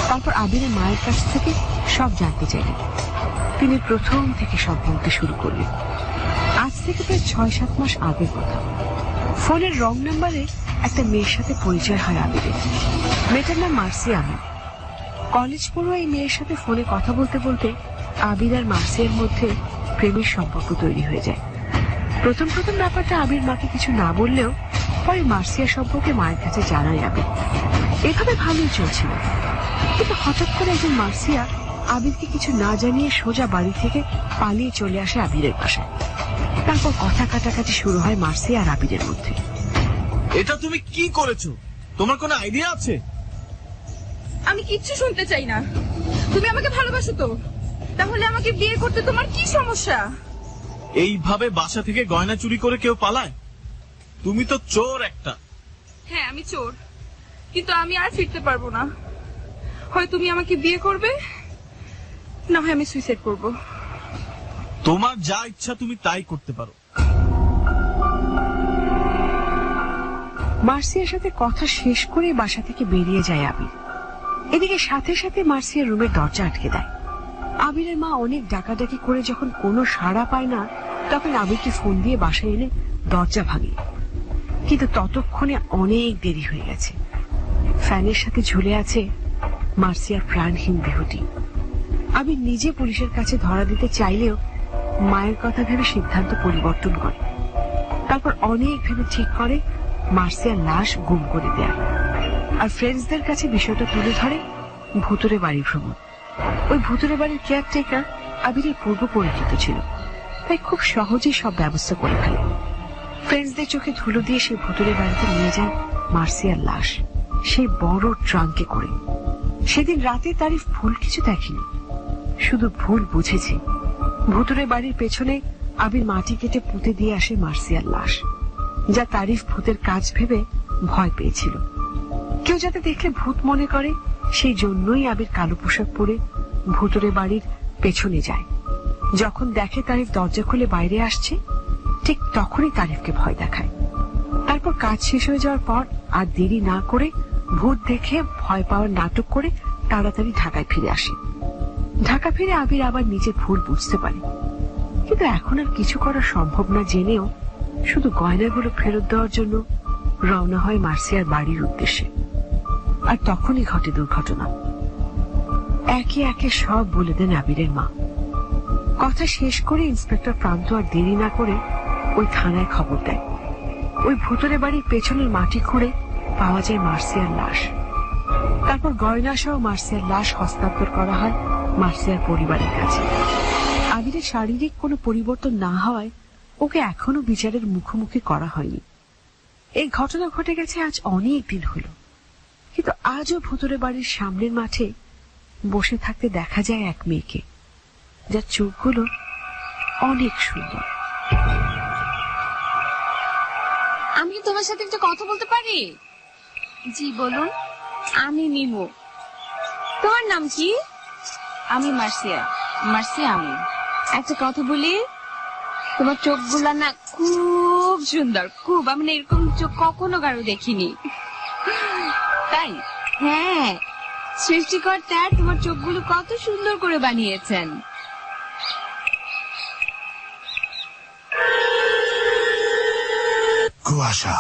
তারপর আবিরের মায়ের কাছ থেকে সব জানতে চাইলেন। তিনি প্রথম থেকে সব বলতে শুরু করলেন। আজ থেকে প্রায় 6-7 মাস আগের কথা। ফোনের রং নাম্বারে একটা মেয়ের সাথে পরিচয় হয় আবিরের। মেয়েটার নাম মার্সিয়া আমিন। কলেজ পড়ুয়া এই মেয়ের সাথে ফোনে কথা বলতে বলতে আবির আর মার্সিয়ার মধ্যে প্রেমের সম্পর্ক তৈরি হয়ে যায়। প্রথম ব্যাপারটা আবির মাকে কিছু না বললেও পরে মার্সিয়া সম্পর্কে মায়ের কাছে জানায় আবির। এভাবে ভালোই চলছিল, কিন্তু হঠাৎ করে একজন মার্সিয়া আবিরকে কিছু না জানিয়ে সোজা বাড়ি থেকে পালিয়ে চলে আসে আবিরের বাসায়। তারপর কথা কাটাকাটি শুরু হয় মার্সিয়া আর আবিরের মধ্যে। এটা তুমি কি করেছো? তোমার কোনো আইডিয়া আছে? আমি কিচ্ছু শুনতে চাই না। তুমি আমাকে ভালোবাসো তো, তাহলে আমাকে বিয়ে করতে তোমার কি সমস্যা? এইভাবে বাসা থেকে গয়না চুরি করে কেউ পালায়? তুমি তো চোর একটা। হ্যাঁ আমি চোর, কিন্তু আমি আর ফিরতে পারবো না। হয় তুমি আমাকে বিয়ে করবে, না হয় আমি সুইসাইড করব। তোমার যা ইচ্ছা তুমি তাই করতে পারো। মার্সিয়ার সাথে কথা শেষ করে বাসা থেকে বেরিয়ে যায় আবির। এদিকে সাথে সাথে মার্সিয়ার রুমের দরজা আটকে দেয়। আবিরের মা অনেক ডাকাডাকি করে যখন কোনো সাড়া পায় না, তখন আবিরকে ফোন দিয়ে বাসায় এনে দরজা ভাঙে। কিন্তু ততক্ষণে অনেক দেরি হয়ে গেছে। ফ্যানের সাথে ঝুলে আছে মার্সিয়ার প্রাণহীন দেহটি। আবির নিজে পুলিশের কাছে ধরা দিতে চাইলেও মায়ের কথা ভেবে সিদ্ধান্ত পরিবর্তন করে। তারপর অনেক ভেবে ঠিক করে মার্সিয়ার লাশ গুম করে দেয় আর ফ্রেন্ডসদের কাছে বিষয়টা তুলে ধরে ভুতুরে বাড়ি ভ্রমণ। ওই ভুতুরে বাড়ির কেয়ারটেকার আবিরের পূর্ব পরিচিত ছিল, তাই খুব সহজেই সব ব্যবস্থা করে ফেলে। ফ্রেন্ডসদের চোখে ধুলো দিয়ে সেই ভুতুরে বাড়িতে নিয়ে যায় মার্সিয়ার লাশ, সেই বড় ট্রাঙ্কে করে। সেদিন রাতে তারিফ ভুল কিছু দেখেনি, শুধু ভুল বুঝেছে। ভুতুরে বাড়ির পেছনে আবির মাটি কেটে পুঁতে দিয়ে আসে মার্সিয়ার লাশ, যা তারিফ ভূতের কাজ ভেবে ভয় পেয়েছিল। কেউ যাতে দেখলে ভূত মনে করে, সেই জন্যই আবির কালো পোশাক পরে ভুতুরে বাড়ির পেছনে যায়। যখন দেখে তারিফ দরজা খুলে বাইরে আসছে, ঠিক তখনই তারিফকে ভয় দেখায়। তারপর কাজ শেষ হয়ে যাওয়ার পর আর দেরি না করে ভূত দেখে ভয় পাওয়ার নাটক করে তাড়াতাড়ি ঢাকায় ফিরে আসে। ঢাকা ফিরে আবির আবার নিজের ভুল বুঝতে পারে, কিন্তু এখন আর কিছু করা সম্ভব না জেনেও শুধু গয়নাগুলো ফেরত দেওয়ার জন্য রওনা হয় মার্সিয়ার বাড়ির উদ্দেশ্যে। আর তখনই ঘটে দুর্ঘটনা। একে একে সব বলে দেন আবিরের মা। কথা শেষ করে ইন্সপেক্টর প্রান্ত আর দেরি না করে ওই থানায় খবর দেয়। ওই ভুতুরে বাড়ির পেছনের মাটি খুঁড়ে পাওয়া যায় মার্সিয়ার লাশ। তারপর গয়না সহ মার্সিয়ার লাশ হস্তান্তর করা হয় মার্সিয়ার পরিবারের কাছে। আবিরের শারীরিক কোনো পরিবর্তন না হওয়ায় ওকে এখনো বিচারের মুখোমুখি করা হয়নি। এই ঘটনা ঘটে গেছে আজ অনেক দিন হলো, কিন্তু আজও ভুতুরে বাড়ির সামনের মাঠে বসে থাকতে দেখা যায় এক মেয়েকে, যার চোখগুলো অনেক সুন্দর। আমি কি তোমার সাথে একটা কথা বলতে পারি? জি বলুন। আমি মিমু। তোমার নাম কি? আমি মার্সিয়া। মার্সিয়া আমি। একটা কথা বলি, তোমার চোখগুলা না খুব সুন্দর, খুব। আমি না এরকম চোখ কখনো কারো দেখিনি। তাই? হ্যাঁ, সৃষ্টিকর্তা তোমার চোখগুলো কত সুন্দর করে বানিয়েছেন। কুয়াশা।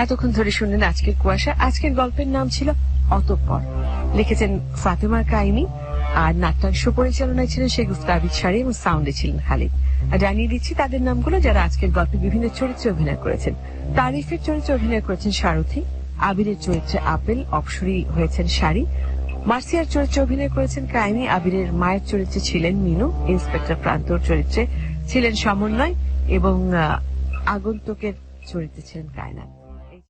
এতক্ষণ ধরে শুনলেন আজকের কুয়াশা। আজকের গল্পের নাম ছিল অতঃপর। লিখেছেন ফাতেমা কাইমি, আর নাট্যাংশ পরিচালনায় ছিলেন শেগুফতা আবিদ শাড়ি এবং সাউন্ডে ছিলেন খালিদ। জানিয়ে দিচ্ছি তাদের নামগুলো যারা আজকের গল্পে বিভিন্ন চরিত্রে অভিনয় করেছেন। তারিফের চরিত্রে অভিনয় করেছেন সারথী, আবিরের চরিত্রে আপেল, অপসরী হয়েছেন শাড়ি, মার্সিয়ার চরিত্রে অভিনয় করেছেন কাইমি, আবিরের মায়ের চরিত্রে ছিলেন মিনু, ইন্সপেক্টর প্রান্তর চরিত্রে ছিলেন সমন্বয় এবং আগন্তুকের চরিত্রে ছিলেন কায়নাত।